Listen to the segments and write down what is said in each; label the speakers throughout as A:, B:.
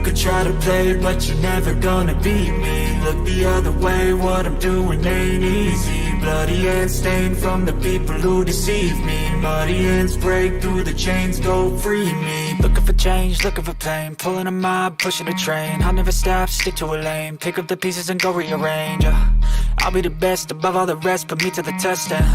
A: could try to play, but you're never gonna beat me. Look the other way, what I'm doing ain't easy. Bloody hands stained from the people who deceive me. Muddy hands break through the chains, go free me. Looking for change, looking for pain, pulling a mob, pushing a train. I'll never stop, stick to a lane, pick up the pieces and go rearrange. I'll be the best above all the rest, put me to the test and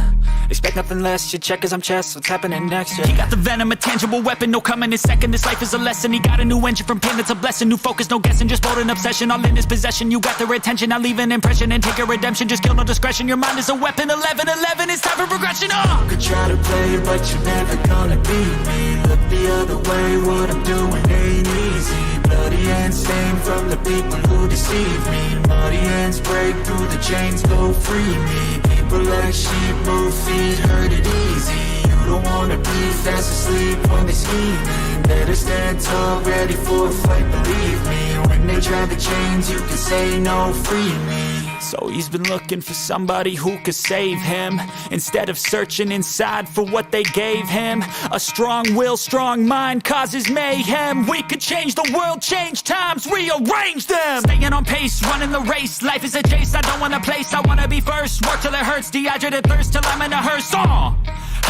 A: expect nothing less, your check as I'm chess, what's happening next, yeah. He got the venom, a tangible weapon, no coming in second. This life is a lesson, he got a new engine from pain, it's a blessing. New focus, no guessing, just bold and obsession, all in his possession. You got their attention, I'll leave an impression and take your redemption. Just kill, no discretion, your mind is a weapon. 11-11, it's time for progression, could try to play, but you're never gonna beat me. Look the other way, what I'm doing ain't easy. Bloody hands stained from the people who deceive me. Muddy hands break through the chains, go free me. People like sheep move feet, hurt it easy. You don't wanna be fast asleep when they scheming. Better stand tall, ready for a fight, believe me. When they try the chains, you can say no, free me. So he's been looking for somebody who could save him, instead of searching inside for what they gave him. A strong will, strong mind causes mayhem. We could change the world, change times, rearrange them. Staying on pace, running the race. Life is a chase, I don't want a place, I wanna be first. Work till it hurts, dehydrated thirst till I'm in a hearse.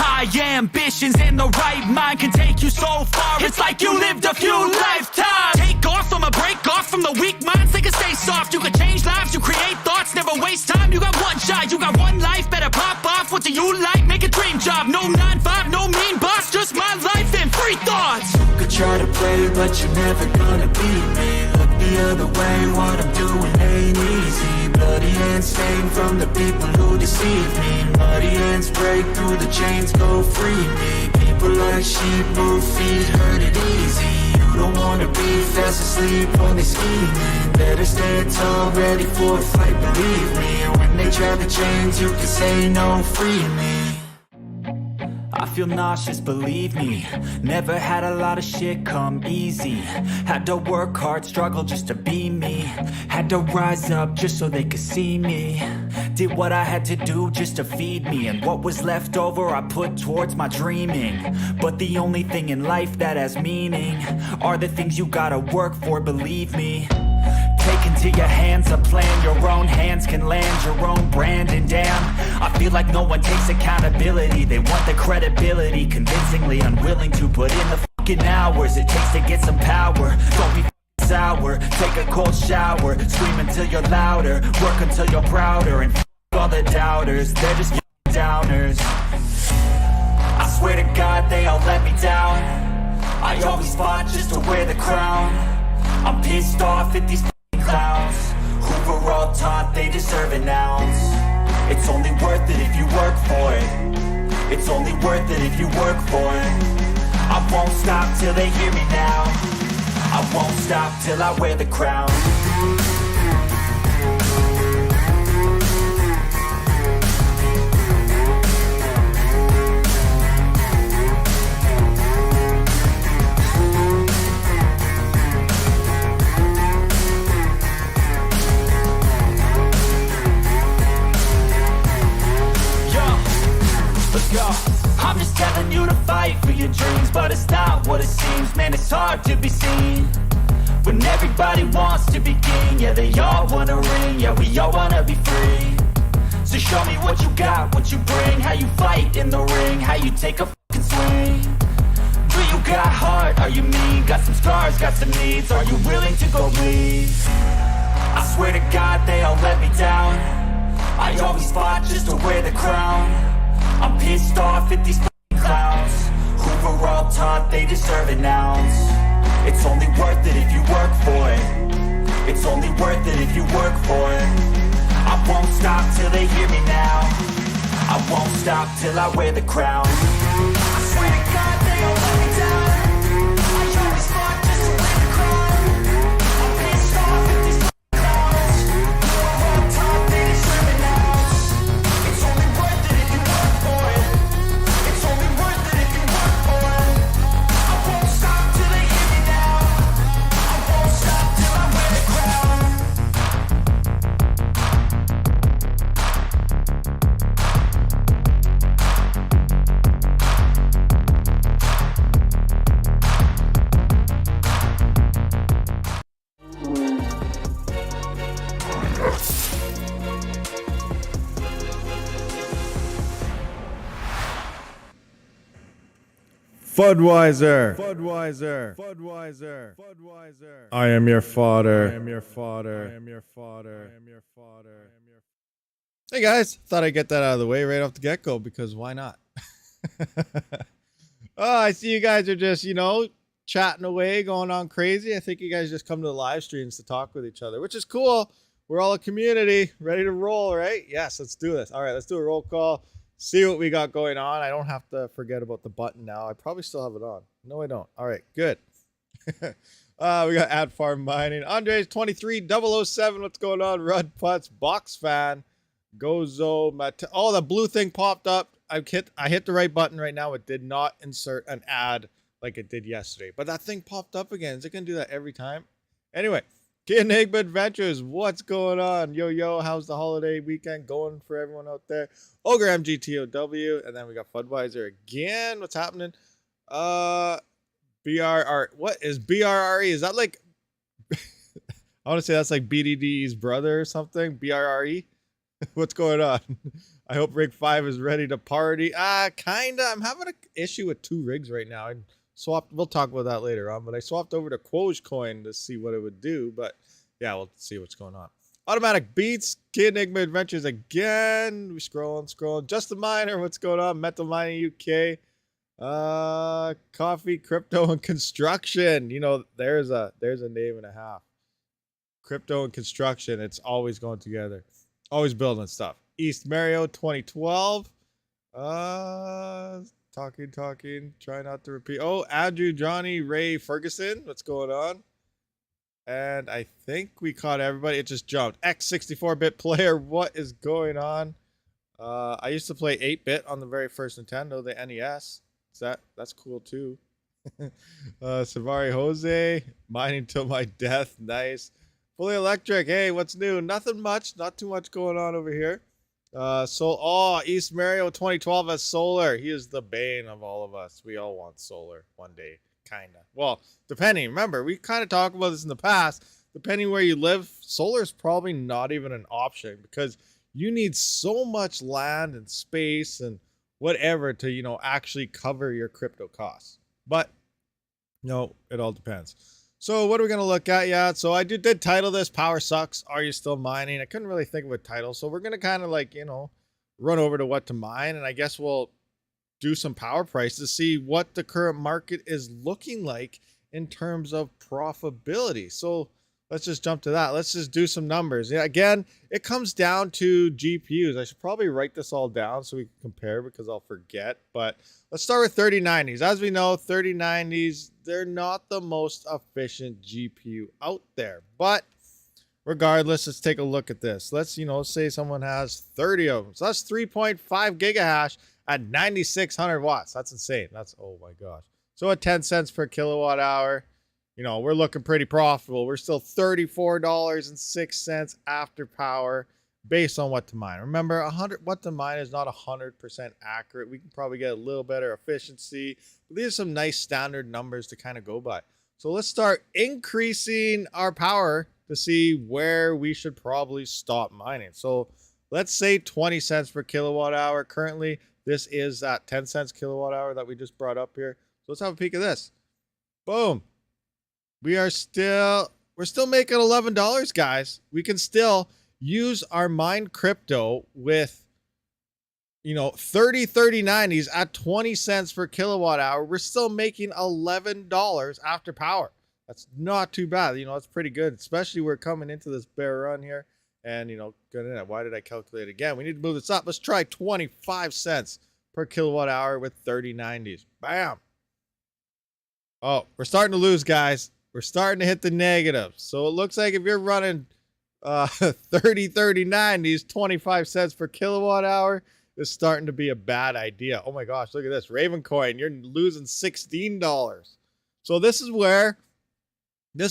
A: High ambitions and the right mind can take you so far. It's like you lived a few lifetimes. Take off, I'ma break off from the weak minds. They can stay soft, you can change lives, you create thoughts, never waste time. You got one shot, you got one life, better pop off. What do you like? Make a dream job. No 9-5, no mean boss, just my life and free thoughts. You could try to play, but you're never gonna beat me. Look the other way, what I'm doing ain't easy. Bloody hands stained from the people who deceive me. Muddy hands break through the chains, go free me. People like sheep move feet, hurt it easy. You don't wanna be fast asleep when they scheming. Better stand tall, ready for a fight, believe me. When they try the chains, you can say no, free me. I feel nauseous, believe me. Never had a lot of shit come easy. Had to work hard, struggle just to be me. Had to rise up just so they could see me. Did what I had to do just to feed me. And what was left over I put towards my dreaming. But the only thing in life that has meaning are the things you gotta work for, believe me. Take into your hands a plan, your own hands can land your own brand. And damn, I feel like no one takes accountability. They want the credibility, convincingly unwilling to put in the fucking hours it takes to get some power. Don't be sour, take a cold shower, scream until you're louder, work until you're prouder. And all the doubters, they're just downers. I swear to God they all let me down. I always fought just to wear the crown. I'm pissed off at these clowns who were all taught they deserve an ounce. It's only worth it if you work for it. It's only worth it if you work for it. I won't stop till they hear me now. I won't stop till I wear the crown. I'm just telling you to fight for your dreams, but it's not what it seems. Man, it's hard to be seen when everybody wants to be king. Yeah, they all wanna ring, yeah, we all wanna be free. So show me what you got, what you bring, how you fight in the ring, how you take a fucking swing. Do you got heart, are you mean? Got some scars, got some needs, are you willing to go bleed? I swear to God they all let me down. I always fought just to wear the crown. I'm pissed off at these clowns who were all taught they deserve an ounce. It's only worth it if you work for it. It's only worth it if you work for it. I won't stop till they hear me now. I won't stop till I wear the crown. I swear to God they all let me down. I always fought just to wear the crown. I'm pissed off at these clowns who were all taught they deserve an ounce. It's only worth it if you work for it. It's only worth it if you work for it. I won't stop till they hear me now. I won't stop till I wear the crown.
B: Fudweiser. Fudweiser. Fudweiser. Fudweiser. I am your fodder. I am your fodder. I am your fodder. I am your fodder. Hey guys, thought I'd get that out of the way right off the get-go because why not? Oh, I see you guys are just, chatting away, going on crazy. I think you guys just come to the live streams to talk with each other, which is cool. We're all a community, ready to roll, right? Yes, let's do this. All right, let's do a roll call. See what we got going on. I don't have to forget about the button now. I probably still have it on. No, I don't. All right, good. We got Ad Farm Mining. Andres 23007. What's going on? Rud Putz, Box Fan, Gozo, oh, the blue thing popped up. I hit the right button right now. It did not insert an ad like it did yesterday. But that thing popped up again. Is it going to do that every time? Anyway, Enigma Adventures, what's going on? Yo, how's the holiday weekend going for everyone out there? Ogre MGTOW, and then we got Fudweiser again. What's happening? BRR, what is BRRE? Is that like, I want to say that's like BDD's brother or something? BRRE? What's going on? I hope Rig 5 is ready to party. Kinda. I'm having an issue with 2 rigs right now. I swapped, we'll talk about that later on, but I swapped over to Quogecoin to see what it would do, but yeah, we'll see what's going on. Automatic Beats, Kid Enigma Adventures again. We scrolling. Just the Miner, what's going on? Metal Mining UK. Coffee, Crypto, and Construction. There's a name and a half. Crypto and Construction, it's always going together. Always building stuff. East Mario 2012. Talking. Try not to repeat. Oh, Andrew, Johnny, Ray, Ferguson. What's going on? And I think we caught everybody. It just jumped. X64-bit player. What is going on? I used to play 8-bit on the very first Nintendo, the NES. That's cool too. Savari Jose, mining till my death. Nice. Fully Electric. Hey, what's new? Nothing much. Not too much going on over here. East Mario 2012 has solar. He is the bane of all of us. We all want solar one day, kinda. Well, depending. Remember, we kind of talked about this in the past. Depending where you live, solar is probably not even an option because you need so much land and space and whatever to, actually cover your crypto costs. But, no, it all depends. So what are we going to look at? Yeah, so I did title this Power Sucks. Are you still mining? I couldn't really think of a title. So we're going to kind of run over to what to mine. And I guess we'll do some power prices, see what the current market is looking like in terms of profitability. So let's just jump to that. Let's just do some numbers. Yeah, again, it comes down to GPUs. I should probably write this all down so we can compare because I'll forget. But let's start with 3090s. As we know, 3090s, they're not the most efficient GPU out there. But regardless, let's take a look at this. Let's, say someone has 30 of them. So that's 3.5 gigahash at 9,600 watts. That's insane. Oh my gosh. So at 10 cents per kilowatt hour, we're looking pretty profitable. We're still $34.06 after power based on what to mine. Remember, what to mine is not 100% accurate. We can probably get a little better efficiency. But these are some nice standard numbers to kind of go by. So let's start increasing our power to see where we should probably stop mining. So let's say 20 cents per kilowatt hour. Currently, this is at 10 cents kilowatt hour that we just brought up here. So let's have a peek at this. Boom. We're still making $11, guys. We can still use our mined crypto with 3090s at 20 cents per kilowatt hour. We're still making $11 after power. That's not too bad. That's pretty good, especially we're coming into this bear run here. And why did I calculate again? We need to move this up. Let's try 25 cents per kilowatt hour with 3090s. Bam. Oh, we're starting to lose, guys. We're starting to hit the negatives. So it looks like if you're running 3090s, 25 cents per kilowatt hour is starting to be a bad idea. Oh my gosh, look at this. Raven coin, you're losing $16. So this is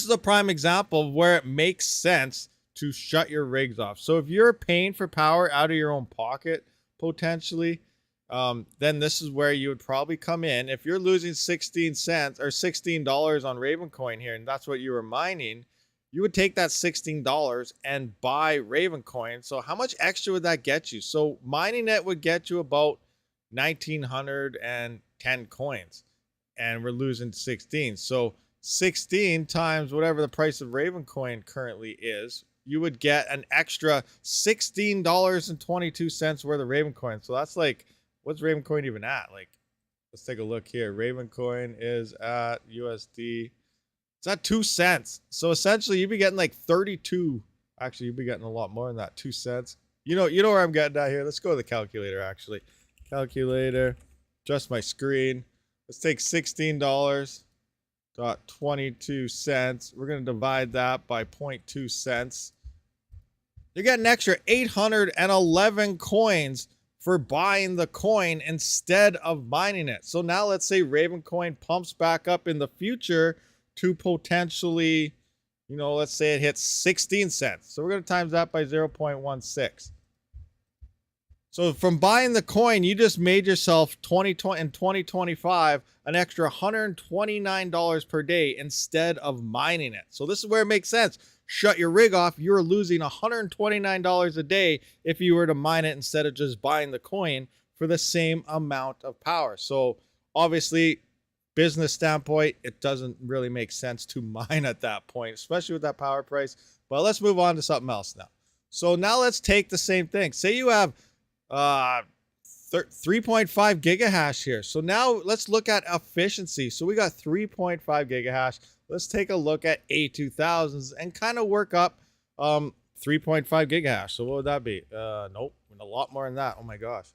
B: a prime example of where it makes sense to shut your rigs off. So if you're paying for power out of your own pocket, potentially, then this is where you would probably come in. If you're losing 16 cents or $16 on Raven coin here, and that's what you were mining, you would take that $16 and buy Raven coin. So how much extra would that get you? So mining it would get you about 1,910 coins. and we're losing 16. So 16 times whatever the price of Raven coin currently is, you would get an extra $16.22 worth of Raven coin. So that's like, what's Raven coin even at? Like, let's take a look here. Raven coin is at USD. It's at 2 cents. So essentially you'd be getting like 32. Actually, you'd be getting a lot more than that. 2 cents. You know where I'm getting at here. Let's go to the calculator actually. Calculator, adjust my screen. Let's take $16.22. We're going to divide that by 0.2 cents. You get an extra 811 coins for buying the coin instead of mining it. So now let's say Raven coin pumps back up in the future to potentially, you know, let's say it hits 16 cents. So we're going to times that by 0.16. So from buying the coin, you just made yourself in 2025 an extra $129 per day instead of mining it. So this is where it makes sense. Shut your rig off. You're losing $129 a day if you were to mine it instead of just buying the coin for the same amount of power. So obviously, business standpoint, it doesn't really make sense to mine at that point, especially with that power price. But let's move on to something else now. So now let's take the same thing. Say you have 3.5 gigahash here. So now let's look at efficiency. So we got 3.5 gigahash. Let's take a look at A2000s and kind of work up 3.5 gigahash. So what would that be? Nope, a lot more than that. Oh my gosh.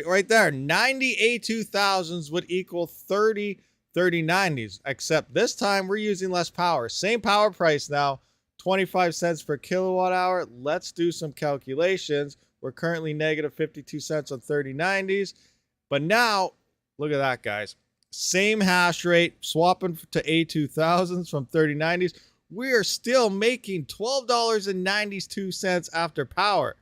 B: Right there, 90 A2000s would equal 30 3090s, except this time we're using less power. Same power price now, 25 cents per kilowatt hour. Let's do some calculations. We're currently negative 52 cents on 3090s. But now, look at that, guys. Same hash rate, swapping to A2000s from 3090s. We are still making $12.92 after power,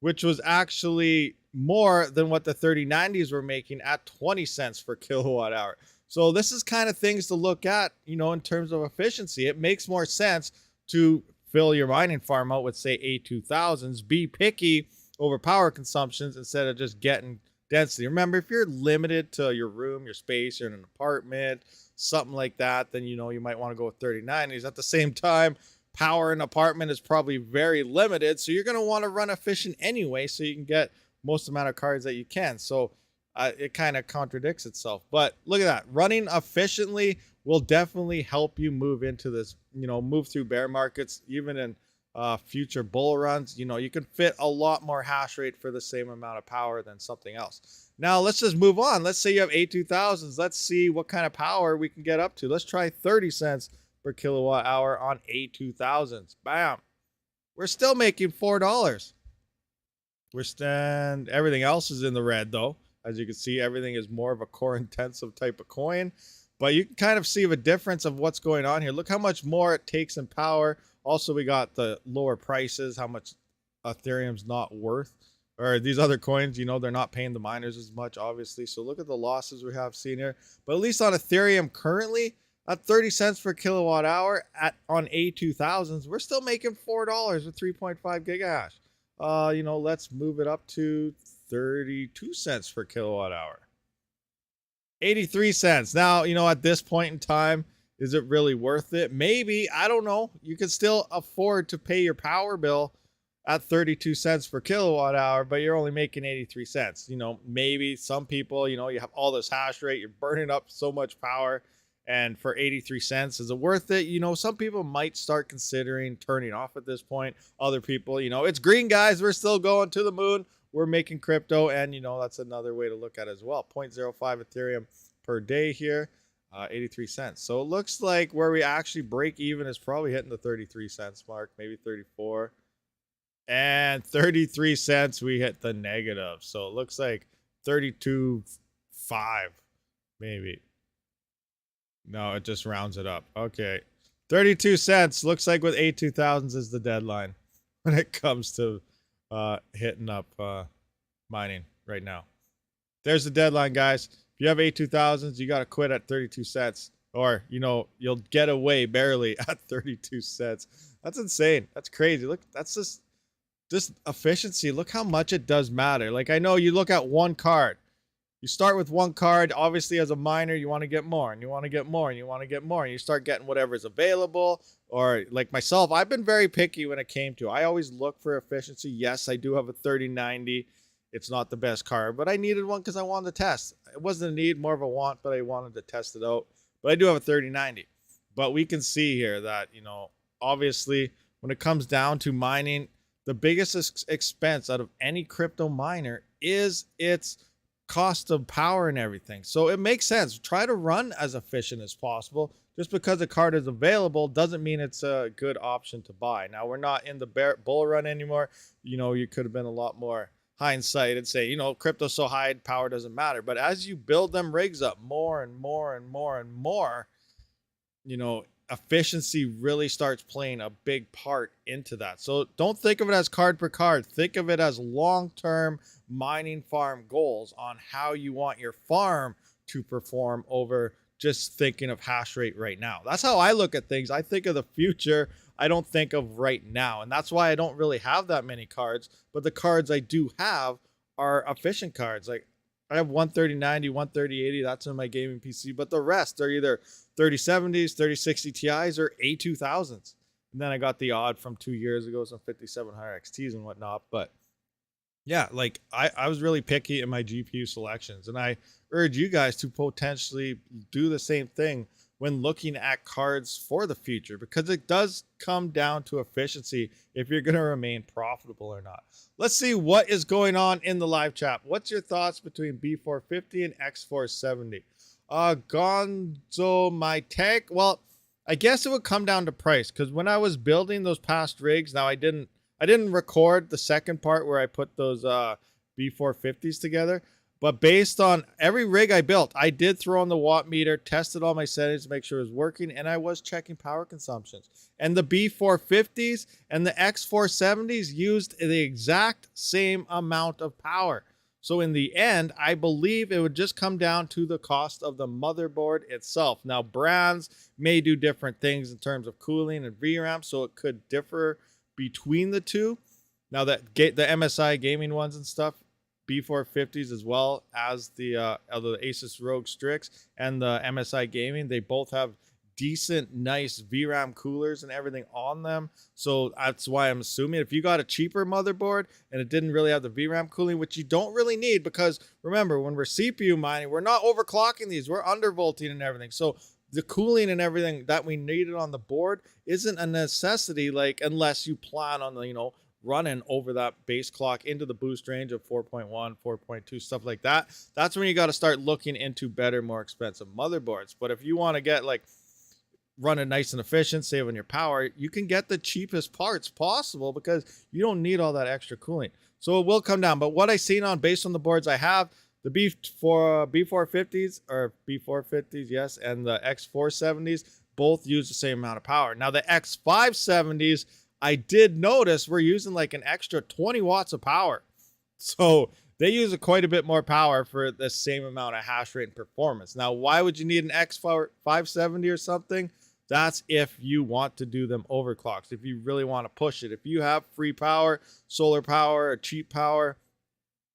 B: which was actually more than what the 3090s were making at 20 cents per kilowatt hour. So this is kind of things to look at, you know, in terms of efficiency. It makes more sense to fill your mining farm out with, say, A2000s. Be picky over power consumptions instead of just getting density. Remember, if you're limited to your room, your space, you're in an apartment, something like that, then, you know, you might want to go with 3090s. At the same time, power in an apartment is probably very limited, so you're going to want to run efficient anyway so you can get most amount of cards that you can. So it kind of contradicts itself. But look at that. Running efficiently will definitely help you move into this, you know, move through bear markets, even in future bull runs. You know, you can fit a lot more hash rate for the same amount of power than something else. Now let's just move on. Let's say you have A2000s. Let's see what kind of power we can get up to. Let's try 30 cents per kilowatt hour on A2000s. Bam. We're still making $4. Everything else is in the red though. As you can see, everything is more of a core intensive type of coin, but you can kind of see the difference of what's going on here. Look how much more it takes in power. Also, we got the lower prices, how much Ethereum's not worth, or these other coins, you know, they're not paying the miners as much, obviously. So look at the losses we have seen here. But at least on Ethereum currently at 30 cents per kilowatt hour on A2000s, we're still making $4 with 3.5 gigahash. You know, let's move it up to 32 cents per kilowatt hour. 83 cents. Now, you know, at this point in time, is it really worth it? Maybe. I don't know. You can still afford to pay your power bill at 32 cents per kilowatt hour, but you're only making 83 cents. You know, maybe some people, you know, you have all this hash rate, you're burning up so much power, and for 83 cents, is it worth it? You know, some people might start considering turning off at this point. Other people, you know, it's green, guys. We're still going to the moon. We're making crypto, and, you know, that's another way to look at it as well. 0.05 Ethereum per day here, 83 cents. So it looks like where we actually break even is probably hitting the 33 cents mark, maybe 34. And 33 cents, we hit the negative. So it looks like 32.5, maybe. No, it just rounds it up. Okay. 32 cents. Looks like with A2000s is the deadline when it comes to hitting up mining right now. There's the deadline, guys. If you have A2000s, you got to quit at 32 cents. Or, you know, you'll get away barely at 32 cents. That's insane. That's crazy. Look, that's just efficiency. Look how much it does matter. Like, I know you look at one card. You start with one card. Obviously, as a miner, you want to get more, and you want to get more, and you want to get more, and you start getting whatever is available. Or like myself, I've been very picky when it came to. I always look for efficiency. Yes, I do have a 3090. It's not the best card, but I needed one because I wanted to test. It wasn't a need, more of a want, but I wanted to test it out. But I do have a 3090. But we can see here that, you know, obviously, when it comes down to mining, the biggest expense out of any crypto miner is its cost of power and everything. So it makes sense. Try to run as efficient as possible. Just because a card is available doesn't mean it's a good option to buy. Now, we're not in the bull run anymore. You know, you could have been a lot more hindsight and say, you know, crypto's so high, power doesn't matter. But as you build them rigs up more and more and more and more, you know, efficiency really starts playing a big part into that. So don't think of it as card per card. Think of it as long-term mining farm goals on how you want your farm to perform over just thinking of hash rate right now. That's how I look at things. I think of the future. I don't think of right now. And that's why I don't really have that many cards. But the cards I do have are efficient cards. Like I have 13090, 13080. That's in my gaming PC. But the rest are either 3070s, 3060 Ti's, or A2000s. And then I got the odd from 2 years ago, some 5700 XTs and whatnot. But yeah, like I was really picky in my GPU selections. And I urge you guys to potentially do the same thing when looking at cards for the future, because it does come down to efficiency if you're going to remain profitable or not. Let's see what is going on in the live chat. What's your thoughts between B450 and X470? Gonzo, my tech. Well, I guess it would come down to price, because when I was building those past rigs, now I didn't record the second part where I put those B450s together. But based on every rig I built, I did throw on the watt meter, tested all my settings to make sure it was working, and I was checking power consumptions. And the B450s and the X470s used the exact same amount of power. So in the end, I believe it would just come down to the cost of the motherboard itself. Now, brands may do different things in terms of cooling and VRAM, so it could differ between the two. Now, that the MSI gaming ones and stuff, B450s as well as the Asus Rogue Strix and the MSI Gaming, they both have decent, nice VRAM coolers and everything on them. So that's why I'm assuming if you got a cheaper motherboard and it didn't really have the VRAM cooling, which you don't really need, because remember, when we're CPU mining, we're not overclocking these, we're undervolting and everything. So the cooling and everything that we needed on the board isn't a necessity, like unless you plan on the, you know, running over that base clock into the boost range of 4.1, 4.2, stuff like that. That's when you got to start looking into better, more expensive motherboards. But if you want to get like running nice and efficient, saving your power, you can get the cheapest parts possible because you don't need all that extra cooling. So it will come down. But what I seen on based on the boards I have, the B450s or B450s, yes, and the X470s both use the same amount of power. Now the X570s, I did notice we're using like an extra 20 watts of power. So they use quite a bit more power for the same amount of hash rate and performance. Now, why would you need an X570 or something? That's if you want to do them overclocks, if you really want to push it. If you have free power, solar power, or cheap power,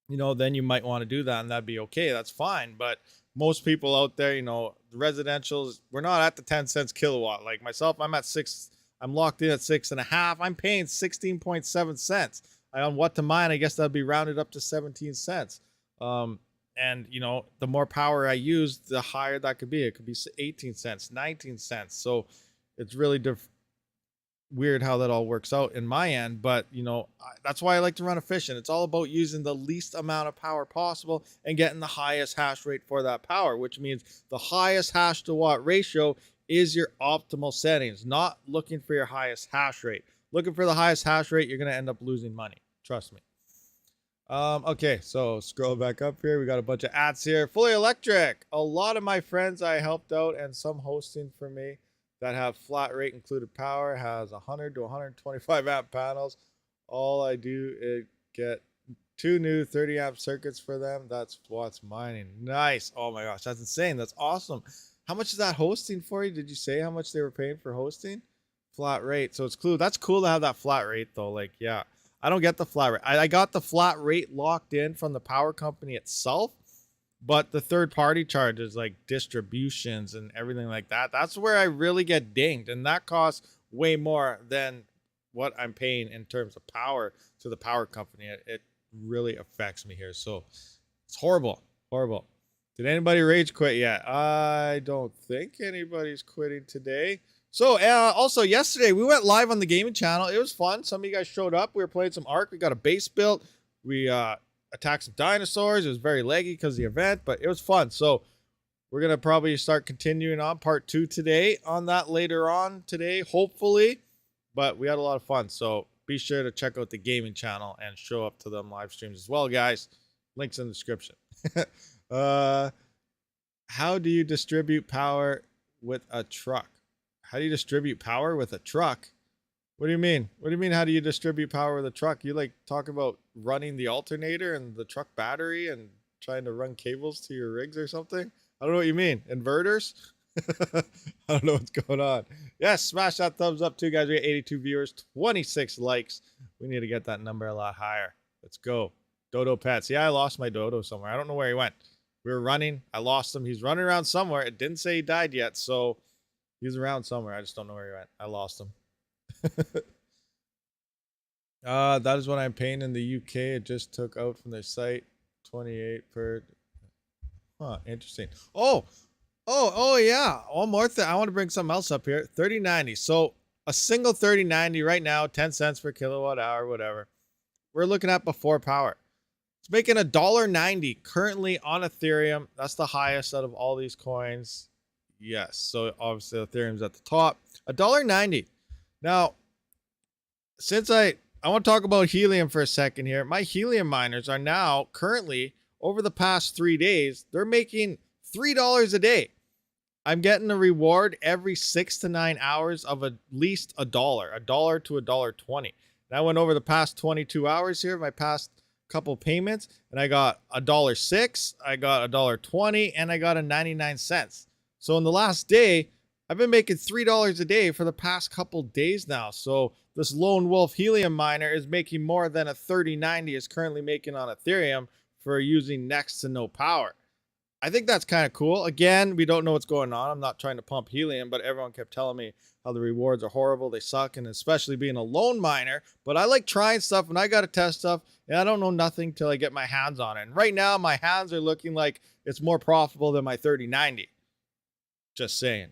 B: you know, then you might want to do that and that'd be okay. That's fine. But most people out there, you know, the residentials, we're not at the 10 cents kilowatt. Like myself, I'm at I'm locked in at 6.5. I'm paying 16.7 cents. On what to mine, I guess that'd be rounded up to 17 cents. And, you know, the more power I use, the higher that could be. It could be 18 cents, 19 cents. So it's really weird how that all works out in my end. But, you know, that's why I like to run efficient. It's all about using the least amount of power possible and getting the highest hash rate for that power, which means the highest hash to watt ratio is your optimal settings, not looking for your highest hash rate. Looking for the highest hash rate, you're going to end up losing money. Trust me. Okay, so scroll back up here. We got a bunch of ads here. Fully electric. A lot of my friends I helped out and some hosting for me that have flat rate included power has 100 to 125 amp panels. All I do is get 2 new 30 amp circuits for them. That's what's mining. Nice. Oh my gosh, that's insane. That's awesome. How much is that hosting for you? Did you say how much they were paying for hosting? Flat rate. So it's cool. That's cool to have that flat rate though. Like, yeah, I don't get the flat rate. I got the flat rate locked in from the power company itself, But the third party charges like distributions and everything like that, that's where I really get dinged. And that costs way more than what I'm paying in terms of power to the power company. It really affects me here. So it's horrible. Horrible. Did anybody rage quit yet? I don't think anybody's quitting today. So also yesterday we went live on the gaming channel. It was fun. Some of you guys showed up. We were playing some Ark. We got a base built. We attacked some dinosaurs. It was very laggy because of the event, but it was fun. So we're gonna probably start continuing on part 2 today on that later on today, hopefully. But we had a lot of fun. So be sure to check out the gaming channel and show up to them live streams as well, guys. Links in the description. How do you distribute power with a truck? How do you distribute power with a truck? What do you mean? What do you mean, how do you distribute power with a truck? You like talk about running the alternator and the truck battery and trying to run cables to your rigs or something? I don't know what you mean. Inverters? I don't know what's going on. Yes, smash that thumbs up too, guys. We got 82 viewers, 26 likes. We need to get that number a lot higher. Let's go. Dodo Pets. Yeah, I lost my Dodo somewhere. I don't know where he went. We were running. I lost him. He's running around somewhere. It didn't say he died yet, so he's around somewhere. I just don't know where he went. I lost him. That is what I'm paying in the UK. It just took out from their site. 28 per. Huh, interesting. Oh, yeah. One more thing. I want to bring something else up here. 3090. So a single 3090 right now, 10 cents per kilowatt hour, whatever. We're looking at before power. It's making $1.90 currently on Ethereum. That's the highest out of all these coins. Yes. So obviously Ethereum's at the top. $1.90. Now, since I want to talk about helium for a second here. My helium miners are now currently, over the past 3 days, they're making $3 a day. I'm getting a reward every 6 to 9 hours of at least $1 to $1.20. And I went over the past 22 hours here, my past couple payments, and I got $1.06, I got $1.20, and I got 99 cents. So in the last day, I've been making $3 a day for the past couple days now. So this lone wolf helium miner is making more than a 3090 is currently making on Ethereum for using next to no power. I think that's kind of cool. Again, we don't know what's going on. I'm not trying to pump helium, but everyone kept telling me how the rewards are horrible. They suck, and especially being a lone miner. But I like trying stuff, and I got to test stuff, and I don't know nothing till I get my hands on it. And right now, my hands are looking like it's more profitable than my 3090. Just saying.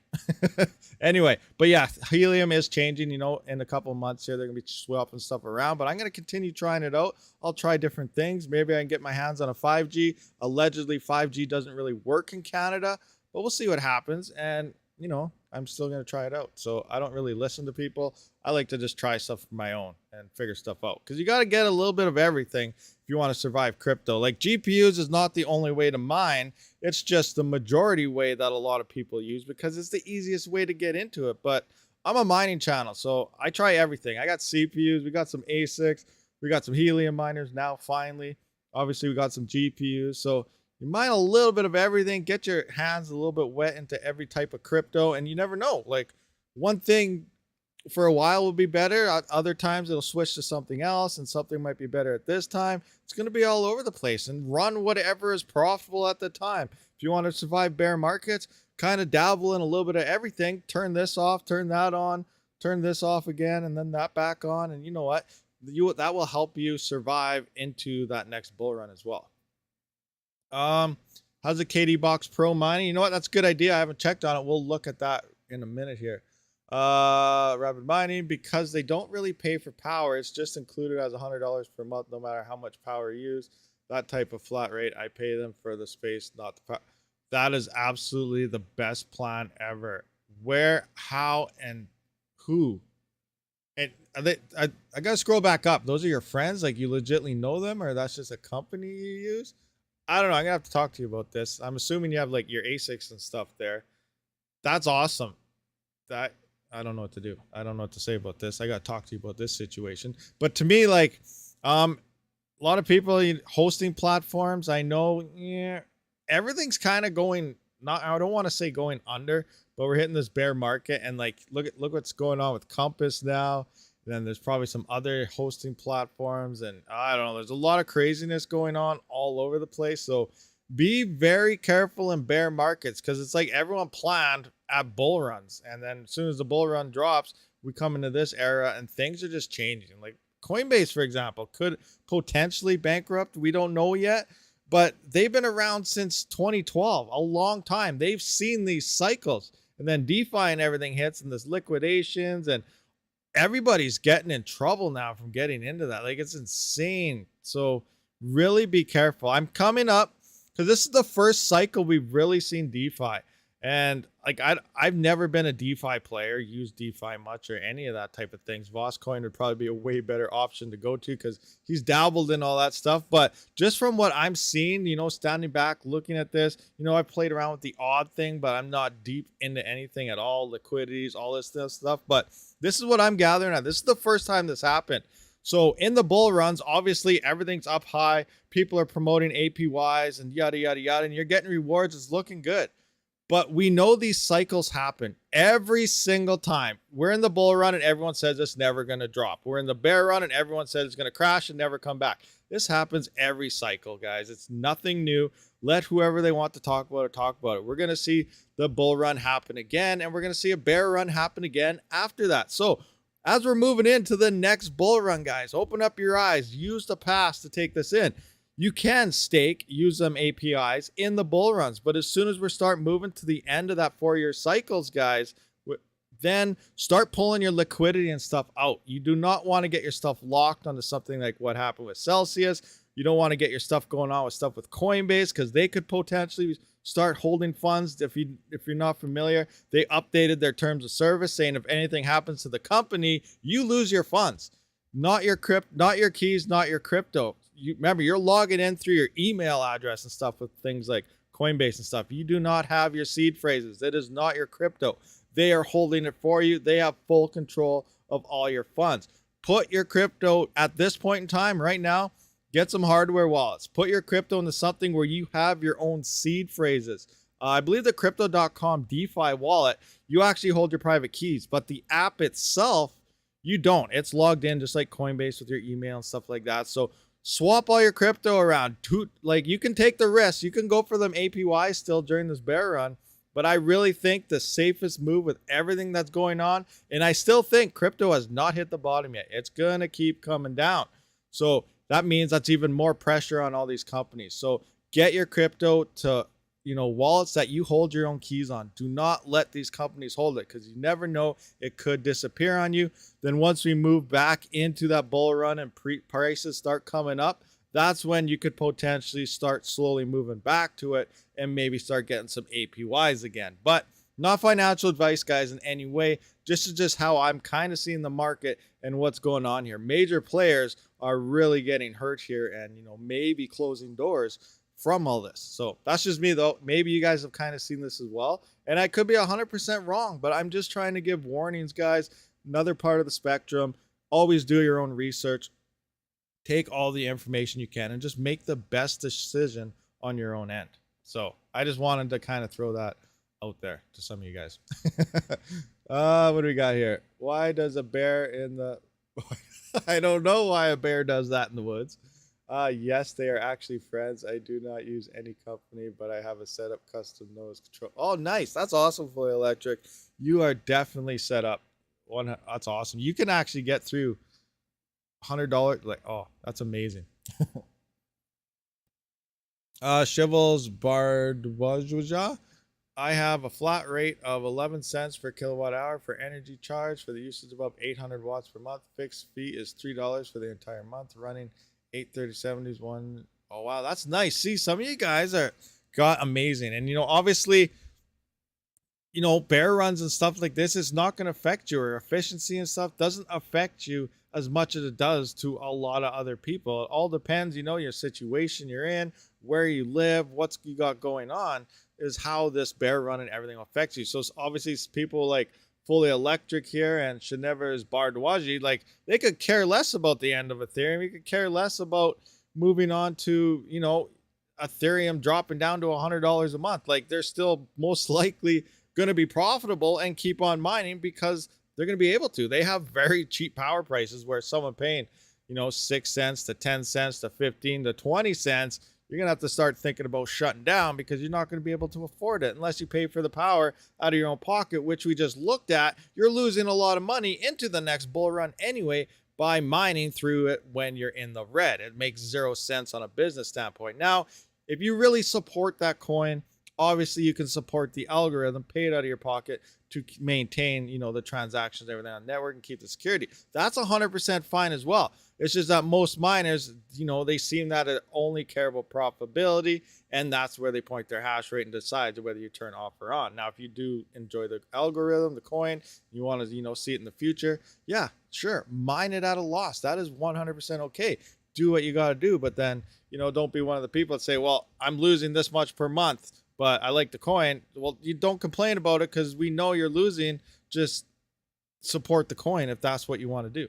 B: Anyway, but yeah, helium is changing, you know, in a couple of months here. They're going to be swapping stuff around, but I'm going to continue trying it out. I'll try different things. Maybe I can get my hands on a 5G. Allegedly, 5G doesn't really work in Canada, but we'll see what happens. And, you know, I'm still going to try it out. So I don't really listen to people. I like to just try stuff for my own and figure stuff out, because you got to get a little bit of everything if you want to survive crypto. Like GPUs is not the only way to mine. It's just the majority way that a lot of people use because it's the easiest way to get into it. But I'm a mining channel, so I try everything. I got CPUs, we got some ASICs, we got some helium miners now finally. Obviously, we got some GPUs. So you mine a little bit of everything, get your hands a little bit wet into every type of crypto, and you never know. Like one thing for a while will be better. Other times it'll switch to something else, and something might be better at this time. It's going to be all over the place, and run whatever is profitable at the time. If you want to survive bear markets, kind of dabble in a little bit of everything. Turn this off, turn that on, turn this off again, and then that back on. And you know what? That will help you survive into that next bull run as well. How's the KD Box Pro mining? You know what? That's a good idea. I haven't checked on it. We'll look at that in a minute here. RabidMining, because they don't really pay for power. It's just included as $100 per month, no matter how much power you use. That type of flat rate, I pay them for the space, not the power. That is absolutely the best plan ever. Where, how, and who? And I gotta scroll back up. Those are your friends? Like you legitimately know them, or that's just a company you use? I don't know. I'm gonna have to talk to you about this. I'm assuming you have like your ASICs and stuff there. That's awesome. That I don't know what to do. I don't know what to say about this. I got to talk to you about this situation. But to me, like, a lot of people hosting platforms, I know, yeah, everything's kind of going, not, I don't want to say going under, but we're hitting this bear market. And like, look what's going on with Compass now. And then there's probably some other hosting platforms. And I don't know, there's a lot of craziness going on all over the place. So be very careful in bear markets, because it's like everyone planned at bull runs, and then as soon as the bull run drops, we come into this era and things are just changing. Like Coinbase, for example, could potentially bankrupt. We don't know yet, but they've been around since 2012, a long time. They've seen these cycles, and then DeFi and everything hits, and this liquidations, and everybody's getting in trouble now from getting into that. Like, it's insane. So really be careful. I'm coming up because this is the first cycle we've really seen DeFi. And like, I've never been a DeFi player, used DeFi much or any of that type of things. Vosscoin would probably be a way better option to go to because he's dabbled in all that stuff. But just from what I'm seeing, you know, standing back, looking at this, you know, I played around with the odd thing, but I'm not deep into anything at all. Liquidities, all this stuff. But this is what I'm gathering at. This is the first time this happened. So in the bull runs, obviously everything's up high. People are promoting APYs and yada, yada, yada, and you're getting rewards. It's looking good. But we know these cycles happen every single time. We're in the bull run and everyone says it's never going to drop. We're in the bear run and everyone says it's going to crash and never come back. This happens every cycle, guys. It's nothing new. Let whoever they want to talk about it, talk about it. We're going to see the bull run happen again, and we're going to see a bear run happen again after that. So as we're moving into the next bull run, guys, open up your eyes. Use the past to take this in. You can stake, use them APIs in the bull runs, but as soon as we start moving to the end of that 4-year cycles, guys, then start pulling your liquidity and stuff out. You do not want to get your stuff locked onto something like what happened with Celsius. You don't want to get your stuff going on with stuff with Coinbase, because they could potentially start holding funds. If you're not familiar, they updated their terms of service saying if anything happens to the company, you lose your funds, not your keys, not your crypto. Remember, you're logging in through your email address and stuff with things like Coinbase and stuff. You do not have your seed phrases. It is not your crypto. They are holding it for you. They have full control of all your funds. Put your crypto at this point in time right now. Get some hardware wallets. Put your crypto into something where you have your own seed phrases. I believe the crypto.com DeFi wallet, you actually hold your private keys, but the app itself, you don't. It's logged in just like Coinbase with your email and stuff like that. So swap all your crypto around. Like, you can take the risk. You can go for them APYs still during this bear run. But I really think the safest move with everything that's going on, and I still think crypto has not hit the bottom yet. It's going to keep coming down. So that means that's even more pressure on all these companies. So get your crypto to, you know, wallets that you hold your own keys on. Do not let these companies hold it, because you never know, it could disappear on you. Then once we move back into that bull run and prices start coming up, that's when you could potentially start slowly moving back to it and maybe start getting some APYs again. But not financial advice, guys, in any way. Just how I'm kind of seeing the market and what's going on here. Major players are really getting hurt here, and, you know, maybe closing doors from all this. So that's just me, though. Maybe you guys have kind of seen this as well, and I could be 100% wrong, but I'm just trying to give warnings, guys. Another part of the spectrum. Always do your own research. Take all the information you can and just make the best decision on your own end. So I just wanted to kind of throw that out there to some of you guys. What do we got here? Why does a bear in the... I don't know why a bear does that in the woods. Yes, they are actually friends. I do not use any company, but I have a setup custom noise control. Oh, nice. That's awesome, Fully Electric. You are definitely set up. That's awesome. You can actually get through $100. Like, oh, that's amazing. Shivels Bardwaja. I have a flat rate of 11 cents per kilowatt hour for energy charge for the usage above 800 watts per month. Fixed fee is $3 for the entire month. Running 830/70s one. Oh wow, that's nice. See, some of you guys got amazing, and, you know, obviously, you know, bear runs and stuff like this is not going to affect you, or efficiency and stuff doesn't affect you as much as it does to a lot of other people. It all depends, you know, your situation you're in, where you live, what's you got going on, is how this bear run and everything affects you. So it's obviously people like Fully Electric here and Shinever's Bardwaji, like, they could care less about the end of Ethereum. You could care less about moving on to, you know, Ethereum dropping down to $100 a month. Like, they're still most likely going to be profitable and keep on mining because they're going to be able to. They have very cheap power prices where someone paying, you know, 6 cents to 10 cents to 15 to 20 cents, you're going to have to start thinking about shutting down because you're not going to be able to afford it unless you pay for the power out of your own pocket, which we just looked at. You're losing a lot of money into the next bull run anyway by mining through it when you're in the red. It makes 0 sense on a business standpoint. Now, if you really support that coin, obviously you can support the algorithm, pay it out of your pocket to maintain, you know, the transactions, everything on the network and keep the security. That's 100% fine as well. It's just that most miners, you know, they seem that it only care about profitability, and that's where they point their hash rate and decide whether you turn off or on. Now, if you do enjoy the algorithm, the coin, you want to, you know, see it in the future, yeah, sure, mine it at a loss. That is 100% okay. Do what you got to do, but then, you know, don't be one of the people that say, well, I'm losing this much per month, but I like the coin. Well, you don't complain about it because we know you're losing. Just support the coin if that's what you want to do.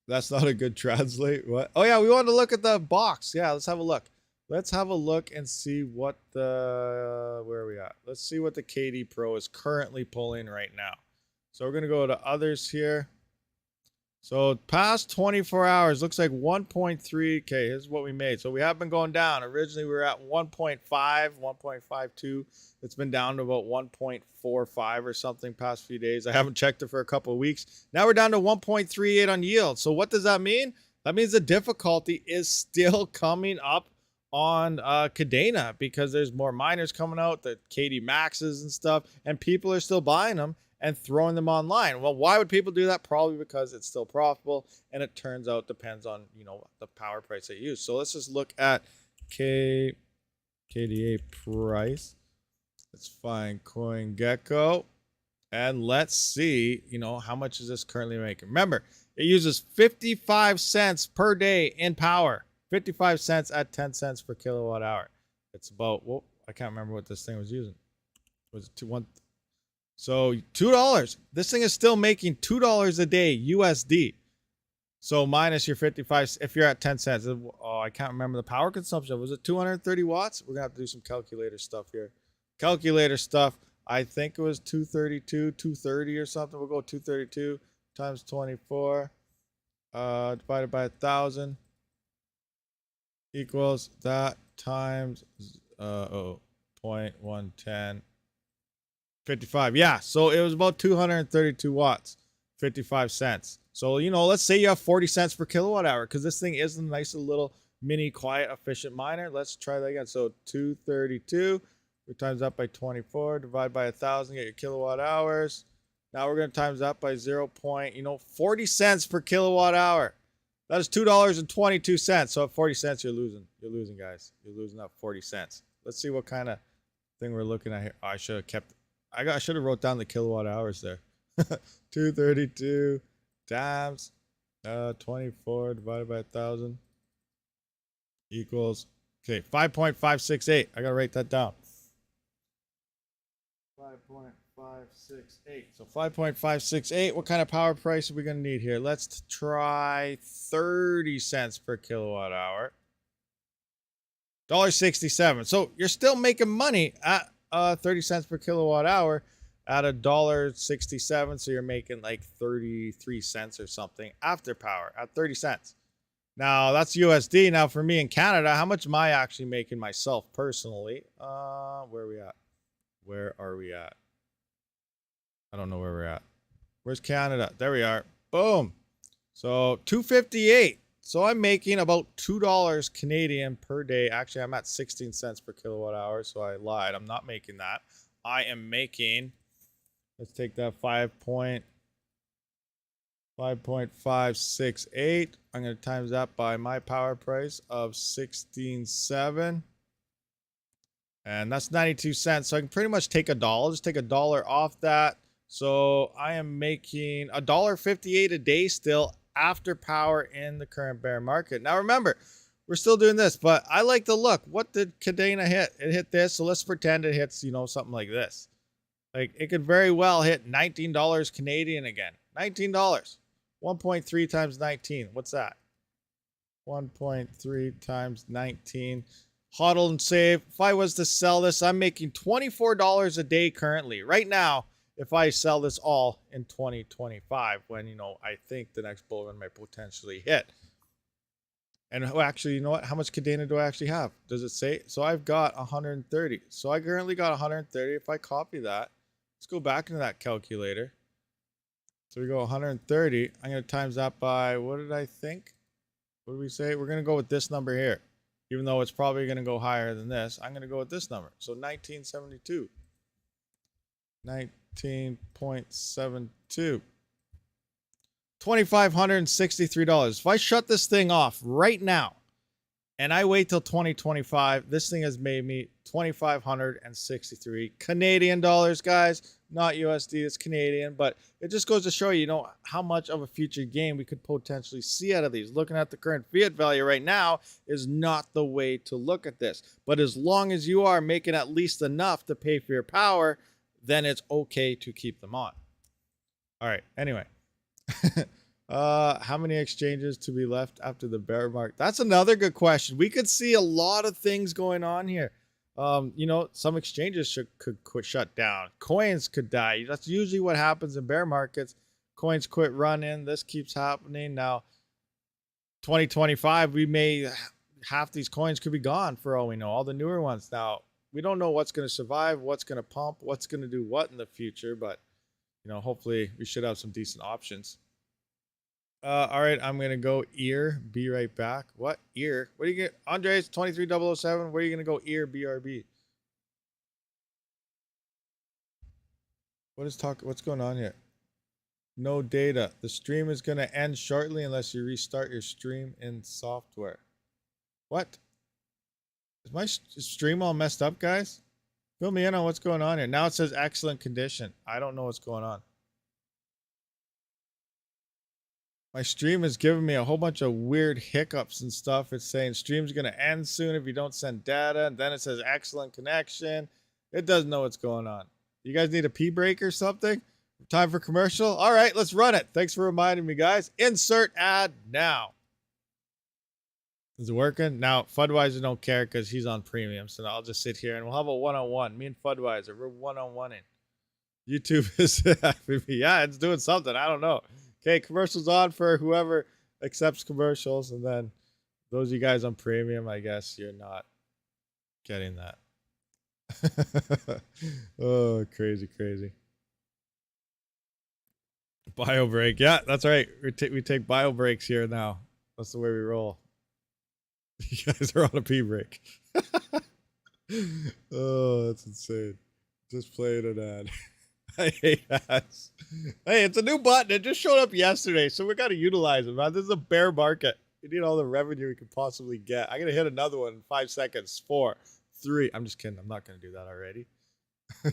B: That's not a good translate. What? Oh yeah, we want to look at the box. Yeah, let's have a look. Let's have a look and see what the, where are we at? Let's see what the KD Pro is currently pulling right now. So we're going to go to others here. So past 24 hours, looks like 1.3. Okay, here's what we made. So we have been going down. Originally, we were at 1.5, 1.52. It's been down to about 1.45 or something past few days. I haven't checked it for a couple of weeks. Now we're down to 1.38 on yield. So what does that mean? That means the difficulty is still coming up on Cadena because there's more miners coming out, the KD Maxes and stuff, and people are still buying them and throwing them online. Well, why would people do that? Probably because it's still profitable, and it turns out depends on, you know, the power price they use. So let's just look at KDA price. Let's find CoinGecko, and let's see, you know, how much is this currently making. Remember, it uses 55 cents per day in power. 55 cents at 10 cents per kilowatt hour. It's about, well, I can't remember what this thing was using. Was it one? So $2. This thing is still making $2 a day USD. So minus your 55, if you're at 10 cents. Oh, I can't remember the power consumption. Was it 230 watts? We're going to have to do some calculator stuff here. Calculator stuff. I think it was 232, 230 or something. We'll go 232 times 24 divided by 1,000 equals that times 0.110. 55. Yeah, so it was about 232 watts, 55 cents. So, you know, let's say you have 40 cents per kilowatt hour because this thing is a nice little mini quiet efficient miner. Let's try that again. So 232, we times that by 24, divide by 1,000, get your kilowatt hours. Now we're going to times that by 40 cents per kilowatt hour. That is $2.22. So at 40 cents, you're losing. You're losing, guys. You're losing that 40 cents. Let's see what kind of thing we're looking at here. Oh, I should have kept... I should have wrote down the kilowatt hours there. 232 times 24 divided by 1,000 equals, okay, 5.568. I gotta write that down. 5.568. So 5.568. What kind of power price are we gonna need here? Let's try 30 cents per kilowatt hour. $1.67. So you're still making money at 30 cents per kilowatt hour at $1.67. So you're making like 33 cents or something after power at 30 cents. Now that's USD. Now for me in Canada, how much am I actually making myself personally? Where are we at? Where are we at? I don't know where we're at. Where's Canada? There we are. Boom. So 258. So I'm making about $2 Canadian per day. Actually, I'm at 16 cents per kilowatt hour. So I lied. I'm not making that. I am making, let's take that 5.568. I'm going to times that by my power price of 16.7. And that's 92 cents. So I can pretty much take $1. Just take $1 off that. So I am making $1.58 a day still after power in the current bear market. Now remember, we're still doing this, but I like the look. What did Cadena hit? It hit this. So let's pretend it hits, you know, something like this. Like it could very well hit $19 Canadian again. $19. 1.3 times 19. What's that? 1.3 times 19. Hodl and save. If I was to sell this, I'm making $24 a day currently. Right now, if I sell this all in 2025, when, you know, I think the next bull run might potentially hit. And actually, you know what? How much Cadena do I actually have? Does it say? So I've got 130. So I currently got 130. If I copy that, let's go back into that calculator. So we go 130. I'm going to times that by, what did I think? What did we say? We're going to go with this number here. Even though it's probably going to go higher than this, I'm going to go with this number. So 1972. 19.72. $2,563. If I shut this thing off right now and I wait till 2025, this thing has made me 2,563 Canadian dollars, guys. Not USD, it's Canadian, but it just goes to show you, how much of a future gain we could potentially see out of these. Looking at the current fiat value right now is not the way to look at this. But as long as you are making at least enough to pay for your power, then it's okay to keep them on. All right, anyway. How many exchanges to be left after the bear market? That's another good question. We could see a lot of things going on here. Some exchanges could shut down. Coins could die. That's usually what happens in bear markets. Coins quit running. This keeps happening. Now, 2025, half these coins could be gone for all we know. All the newer ones. Now, we don't know what's going to survive, what's going to pump, what's going to do what in the future, but hopefully we should have some decent options. All right, I'm going to go ear, be right back. What? Ear? What do you get? Andres, 23007, where are you going to go ear, BRB? What's going on here? No data. The stream is going to end shortly unless you restart your stream in software. What? Is my stream all messed up, guys? Fill me in on what's going on here. Now it says excellent condition. I don't know what's going on. My stream is giving me a whole bunch of weird hiccups and stuff. It's saying stream's going to end soon if you don't send data. And then it says excellent connection. It doesn't know what's going on. You guys need a pee break or something? Time for commercial? All right, let's run it. Thanks for reminding me, guys. Insert ad now. Is it working? Now, Fudweiser don't care because he's on premium. So I'll just sit here and we'll have a one-on-one. Me and Fudweiser, we're one-on-one-ing. YouTube is happy. Yeah, it's doing something. I don't know. Okay, commercials on for whoever accepts commercials. And then those of you guys on premium, I guess you're not getting that. Oh, crazy, crazy. Bio break. Yeah, that's right. We take bio breaks here now. That's the way we roll. You guys are on a pee break. Oh, that's insane. Just playing an ad. I hate ads. Hey, it's a new button. It just showed up yesterday, so we got to utilize it, man. This is a bear market. We need all the revenue we can possibly get. I'm going to hit another one in 5 seconds. 4, 3. I'm just kidding. I'm not going to do that already.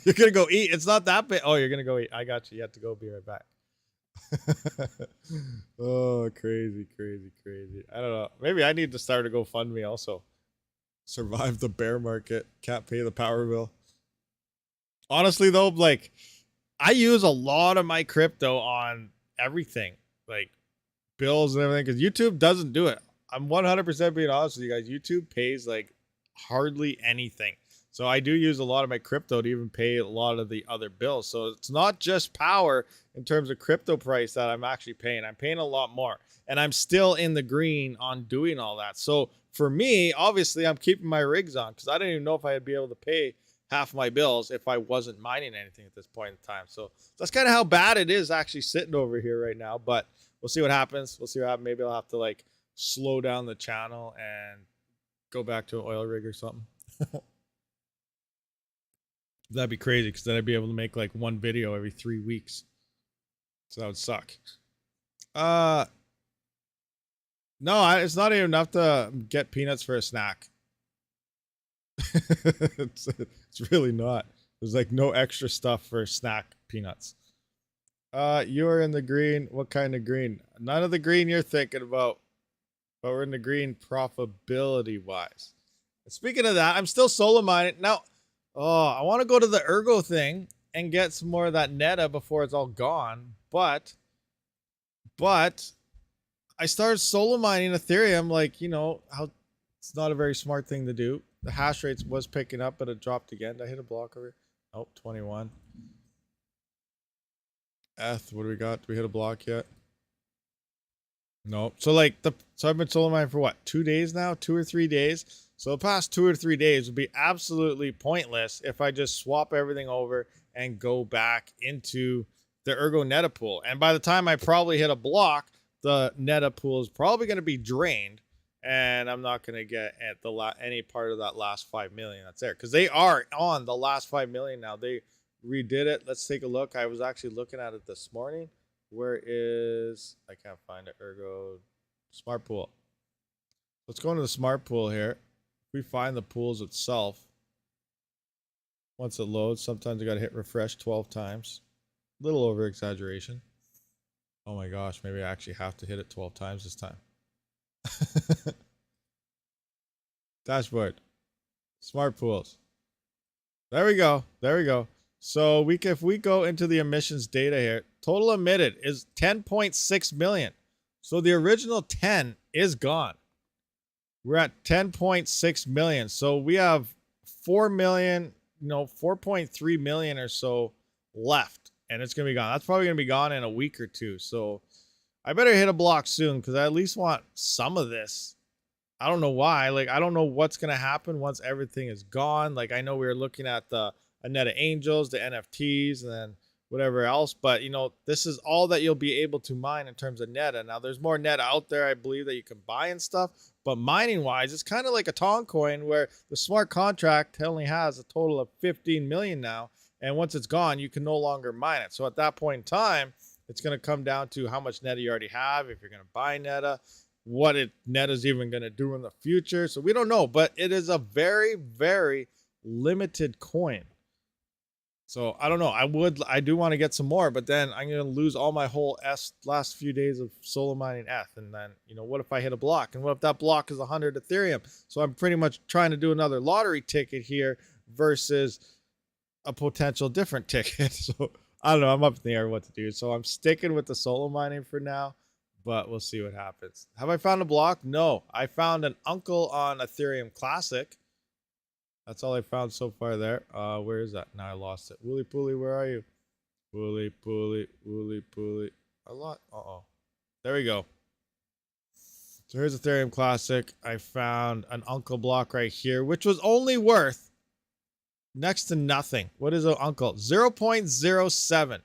B: You're going to go eat. It's not that big. Oh, you're going to go eat. I got you. You have to go. Be right back. Oh, crazy, crazy, crazy. I don't know. Maybe I need to start a GoFundMe also. Survive the bear market. Can't pay the power bill. Honestly, though, like, I use a lot of my crypto on everything, like bills and everything, because YouTube doesn't do it. I'm 100% being honest with you guys. YouTube pays like hardly anything. So I do use a lot of my crypto to even pay a lot of the other bills. So it's not just power in terms of crypto price that I'm actually paying. I'm paying a lot more. And I'm still in the green on doing all that. So for me, obviously, I'm keeping my rigs on because I didn't even know if I'd be able to pay half my bills if I wasn't mining anything at this point in time. So that's kind of how bad it is actually sitting over here right now. But we'll see what happens. We'll see what happens. Maybe I'll have to like slow down the channel and go back to an oil rig or something. That'd be crazy because then I'd be able to make like one video every 3 weeks. So that would suck. No, it's not even enough to get peanuts for a snack. It's really not. There's like no extra stuff for snack peanuts. You are in the green. What kind of green? None of the green you're thinking about, but we're in the green profitability wise. Speaking of that, I'm still solo mining now. Oh, I want to go to the Ergo thing and get some more of that neta before it's all gone. But I started solo mining Ethereum, like, you know, how it's not a very smart thing to do. The hash rate was picking up, but it dropped again. Did I hit a block over here? Oh, 21. What do we got? Do we hit a block yet? No. So like so I've been solo mining for what, 2 days now, 2 or 3 days. So the past 2 or 3 days would be absolutely pointless if I just swap everything over and go back into the Ergo Neta pool. And by the time I probably hit a block, the Neta pool is probably going to be drained, and I'm not going to get at any part of that last 5 million that's there, because they are on the last 5 million now. They redid it. Let's take a look. I was actually looking at it this morning. Where is, I can't find it, Ergo Smart Pool. Let's go into the Smart Pool here. If we find the pools itself, once it loads, sometimes you got to hit refresh 12 times. A little over exaggeration. Oh my gosh, maybe I actually have to hit it 12 times this time. Dashboard. Smart Pools. There we go. There we go. So if we go into the emissions data here, total emitted is 10.6 million. So the original 10 is gone. We're at 10.6 million. So we have 4 million, 4.3 million or so left, and it's going to be gone. That's probably going to be gone in a week or two. So I better hit a block soon, because I at least want some of this. I don't know why. Like, I don't know what's going to happen once everything is gone. Like, I know we were looking at the Neta Angels, the NFTs, and then whatever else. But, this is all that you'll be able to mine in terms of Neta. Now, there's more Neta out there, I believe, that you can buy and stuff. But mining-wise, it's kind of like a Toncoin, where the smart contract only has a total of 15 million now. And once it's gone, you can no longer mine it. So at that point in time, it's going to come down to how much Neta you already have, if you're going to buy Neta, what Neta's even going to do in the future. So we don't know, but it is a very, very limited coin. So I don't know. I do want to get some more, but then I'm going to lose all my whole last few days of solo mining ETH. And then, what if I hit a block? And what if that block is 100 Ethereum? So I'm pretty much trying to do another lottery ticket here versus a potential different ticket. So I don't know. I'm up in the air what to do. So I'm sticking with the solo mining for now, but we'll see what happens. Have I found a block? No. I found an uncle on Ethereum Classic. That's all I found so far there. Where is that? Now I lost it. Wooly Pooly, where are you? Wooly Pooly, Wooly Pooly. There we go. So here's Ethereum Classic. I found an uncle block right here, which was only worth next to nothing. What is an uncle? 0.07.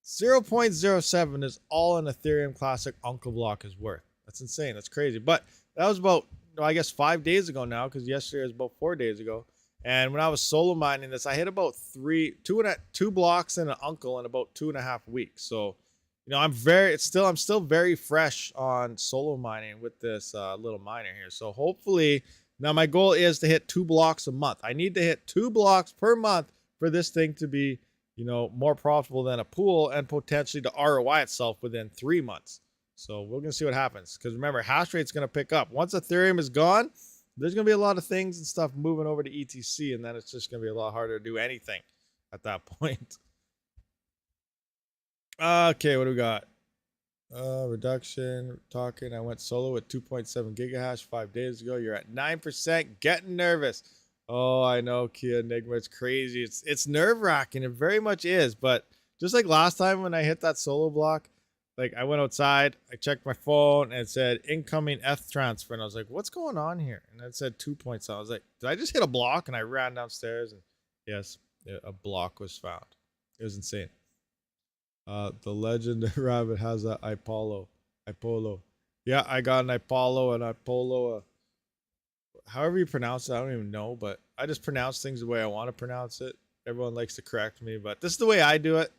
B: 0.07 is all an Ethereum Classic uncle block is worth. That's insane. That's crazy. But that was about, I guess, 5 days ago now, because yesterday was about 4 days ago. And when I was solo mining this, I hit about two blocks and an uncle in about 2.5 weeks. So, I'm still very fresh on solo mining with this little miner here. So hopefully, now my goal is to hit 2 blocks a month. I need to hit 2 blocks per month for this thing to be, more profitable than a pool, and potentially to ROI itself within 3 months. So we're going to see what happens, because remember, hash rate's going to pick up. Once Ethereum is gone, there's going to be a lot of things and stuff moving over to ETC, and then it's just going to be a lot harder to do anything at that point. Okay, what do we got? Reduction, talking. I went solo with 2.7 gigahash 5 days ago. You're at 9%. Getting nervous. Oh, I know, Kia Enigma. It's crazy. It's nerve-wracking. It very much is. But just like last time when I hit that solo block, like, I went outside, I checked my phone, and it said incoming ETH transfer. And I was like, what's going on here? And it said 2 points. I was like, did I just hit a block? And I ran downstairs, and yes, a block was found. It was insane. The legend Rabid has a Ipolo. Yeah, I got an Ipolo and Ipolo. However you pronounce it, I don't even know, but I just pronounce things the way I want to pronounce it. Everyone likes to correct me, but this is the way I do it.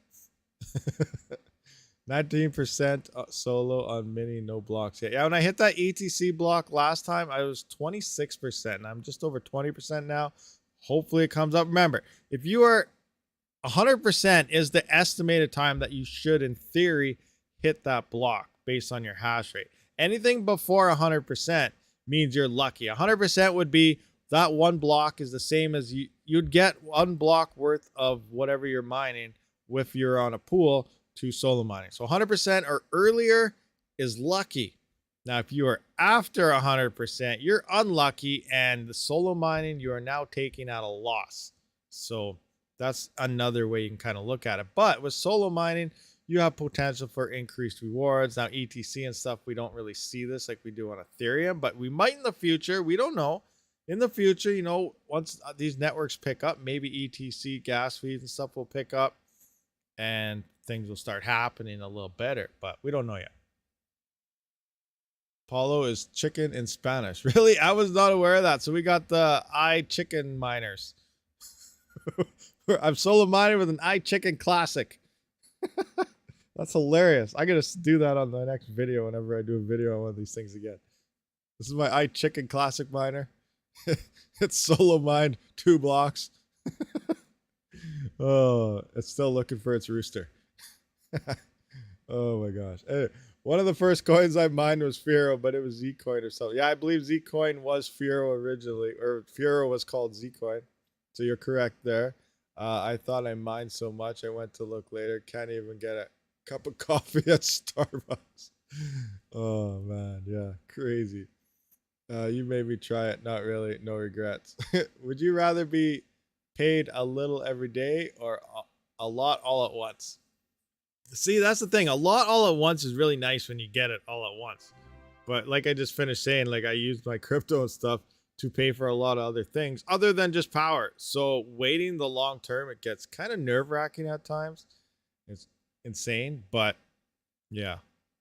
B: 19% solo on mini, no blocks yet. Yeah, when I hit that ETC block last time, I was 26%, and I'm just over 20% now. Hopefully it comes up. Remember, if you are 100% is the estimated time that you should, in theory, hit that block based on your hash rate. Anything before 100% means you're lucky. 100% would be that one block is the same as you'd get 1 block worth of whatever you're mining if you're on a pool to solo mining. So 100% or earlier is lucky. Now, if you are after 100%, you're unlucky, and the solo mining, you are now taking out a loss. So that's another way you can kind of look at it. But with solo mining, you have potential for increased rewards. Now, ETC and stuff, we don't really see this like we do on Ethereum, but we might in the future. We don't know. In the future, you know, once these networks pick up, maybe ETC gas fees and stuff will pick up and things will start happening a little better, but we don't know yet. Paulo is chicken in Spanish. Really? I was not aware of that. So we got the iChicken miners. I'm solo mining with an iChicken classic. That's hilarious. I gotta do that on the next video whenever I do a video on one of these things again. This is my iChicken classic miner. It's solo mined 2 blocks. Oh, it's still looking for its rooster. Oh my gosh. Anyway, one of the first coins I mined was Firo, but it was Zcoin or something. Yeah, I believe Zcoin was Firo originally, or Firo was called Zcoin. So you're correct there. I thought I mined so much. I went to look later. Can't even get a cup of coffee at Starbucks. Oh man, yeah, crazy. You made me try it. Not really. No regrets. Would you rather be paid a little every day or a lot all at once? See, that's the thing. A lot all at once is really nice when you get it all at once. But like I just finished saying, like I used my crypto and stuff to pay for a lot of other things other than just power. So waiting the long term, it gets kind of nerve-wracking at times. It's insane, but yeah.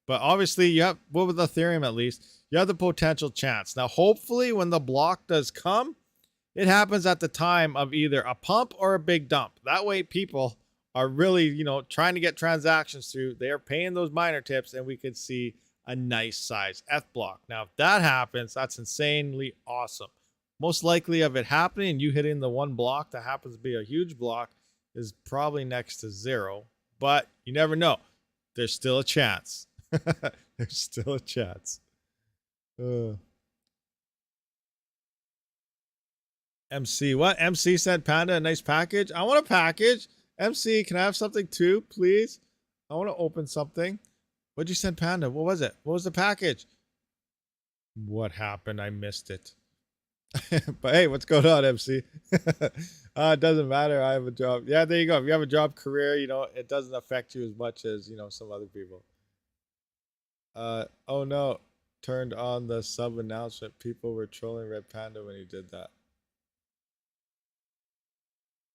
B: But obviously, you have, well, with Ethereum at least, you have the potential chance. Now, hopefully, when the block does come, it happens at the time of either a pump or a big dump. That way, people are really, you know, trying to get transactions through. They are paying those miner tips, and we could see a nice size F block. Now, if that happens, that's insanely awesome. Most likely of it happening and you hitting the one block that happens to be a huge block is probably next to 0. But you never know. There's still a chance. There's still a chance. MC, what? MC sent Panda a nice package. I want a package. MC, can I have something too, please? I want to open something. What'd you send Panda? What was it? What was the package? What happened? I missed it. But hey, what's going on, MC? It doesn't matter. I have a job. Yeah, there you go. If you have a job career, you know, it doesn't affect you as much as, you know, some other people. Oh no. Turned on the sub announcement. People were trolling Red Panda when he did that.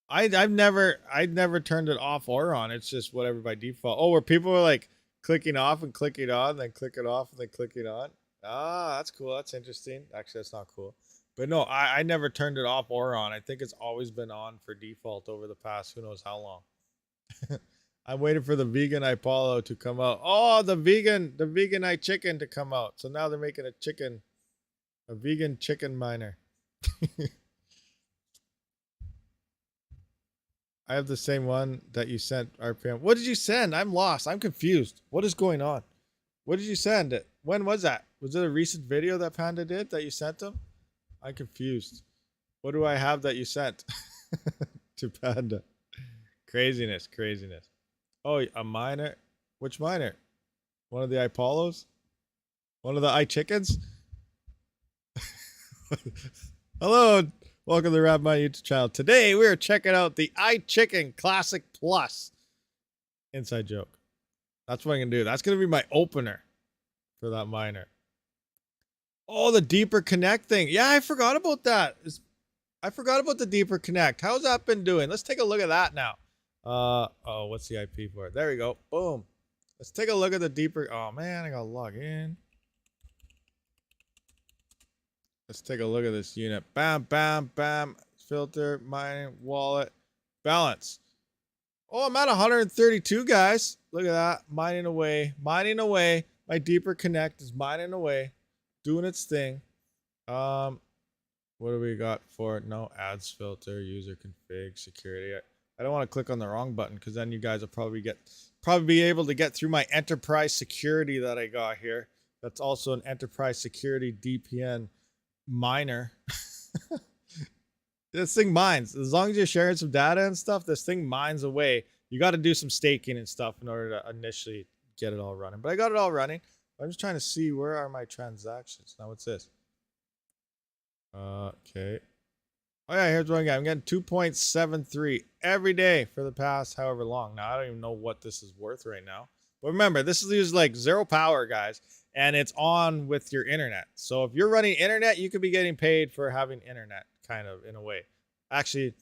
B: I've never turned it off or on. It's just whatever by default. Oh, where people are like clicking off and clicking on, then clicking off and then clicking on. Ah, that's cool. That's interesting. Actually, that's not cool. But no, I never turned it off or on. I think it's always been on for default over the past who knows how long. I'm waiting for the vegan iPollo to come out. Oh, the vegan iChicken to come out. So now they're making a vegan chicken miner. I have the same one that you sent RPM. What did you send? I'm lost. I'm confused. What is going on? What did you send? When was that? Was it a recent video that Panda did that you sent him? I'm confused. What do I have that you sent to Panda? Craziness, craziness. Oh, a miner? Which miner? One of the iPollos? One of the iChickens? Hello, welcome to the RabidMining YouTube channel. Today we are checking out the iChicken Classic Plus. Inside joke. That's what I'm gonna do. That's gonna be my opener for that miner. Oh, the deeper connect thing. Yeah, I forgot about that. I forgot about the deeper connect. How's that been doing? Let's take a look at that now. Oh, what's the IP for it? There we go. Boom. Let's take a look at the deeper. Oh man, I gotta log in. Let's take a look at this unit. Bam, bam, bam. Filter, mining, wallet, balance. Oh, I'm at 132, guys. Look at that. Mining away. Mining away. My deeper connect is mining away. Doing its thing. What do we got for it? No ads filter, user config, security. I don't want to click on the wrong button because then you guys will probably be able to get through my enterprise security that I got here. That's also an enterprise security DPN miner. This thing mines. As long as you're sharing some data and stuff, this thing mines away. You got to do some staking and stuff in order to initially get it all running. But I got it all running. I'm just trying to see where are my transactions. Now what's this? Okay. Oh Oh yeah, here's what I'm getting. I'm getting 2.73 every day for the past however long. Now I don't even know what this is worth right now. But remember, this is like zero power, guys, and it's on with your internet. So if you're running internet, you could be getting paid for having internet, kind of in a way. Actually,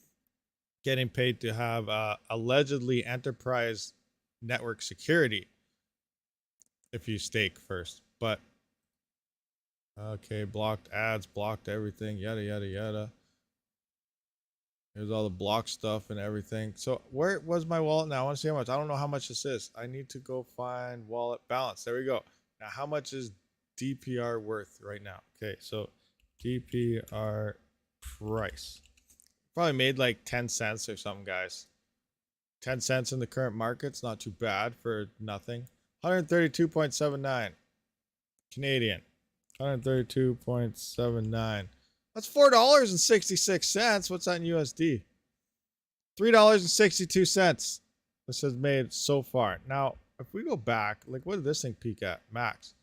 B: getting paid to have allegedly enterprise network security if you stake first. But okay, blocked ads, blocked everything, yada yada yada. Here's all the block stuff and everything. So where was my wallet now? I want to see how much. I don't know how much this is. I need to go find wallet balance. There we go. Now, how much is DPR worth right now? Okay, so DPR price. Probably made like 10 cents or something, guys. 10 cents in the current market's not too bad for nothing. 132.79 Canadian. 132.79. That's $4.66. What's that in USD? $3.62. This has made so far. Now, if we go back, like what did this thing peak at? Max.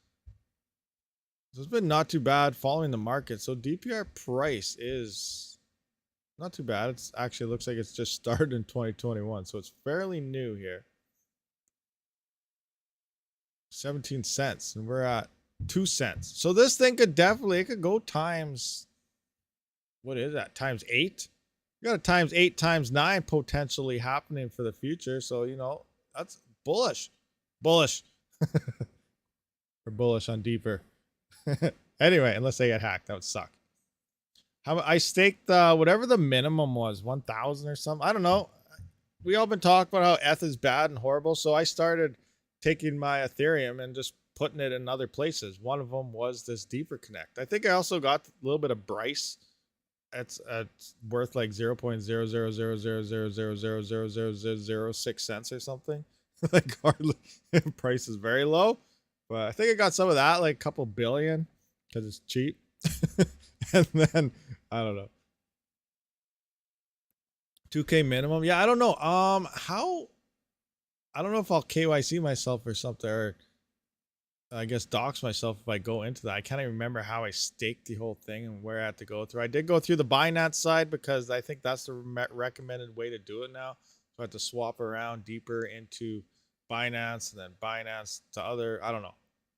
B: So it's been not too bad following the market. So DPR price is not too bad. It's actually looks like it's just started in 2021. So it's fairly new here. 17 cents. And we're at 2 cents. So this thing could definitely, it could go times, what is that? Times 8? You got a times 8 times 9 potentially happening for the future. So, you know, that's bullish. Bullish. We're bullish on deeper. Anyway, unless they get hacked, that would suck. How I staked whatever the minimum was, 1,000 or something. I don't know. We all been talking about how ETH is bad and horrible. So I started taking my Ethereum and just putting it in other places. One of them was this deeper connect. I think I also got a little bit of Bryce. It's worth like 0.00000000006 cents or something. Like hardly, price is very low, but I think I got some of that, like a couple billion, because it's cheap. And then I don't know, 2K minimum. Yeah, I don't know. How? I don't know if I'll KYC myself or something, or I guess dox myself if I go into that. I can't even remember how I staked the whole thing and where I had to go through. I did go through the Binance side because I think that's the recommended way to do it now. So I have to swap around deeper into Binance and then Binance to other, I don't know.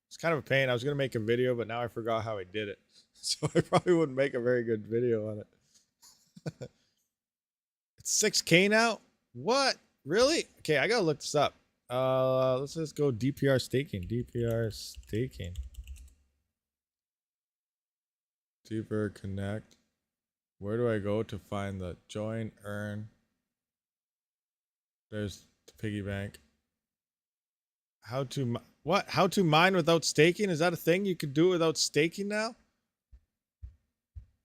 B: It's kind of a pain. I was going to make a video, but now I forgot how I did it. So I probably wouldn't make a very good video on it. It's 6K now? What? Really? Okay, I got to look this up. Let's just go DPR staking. DPR staking. Deeper connect. Where do I go to find the join earn? There's the piggy bank. How to what? How to mine without staking? Is that a thing you could do without staking now?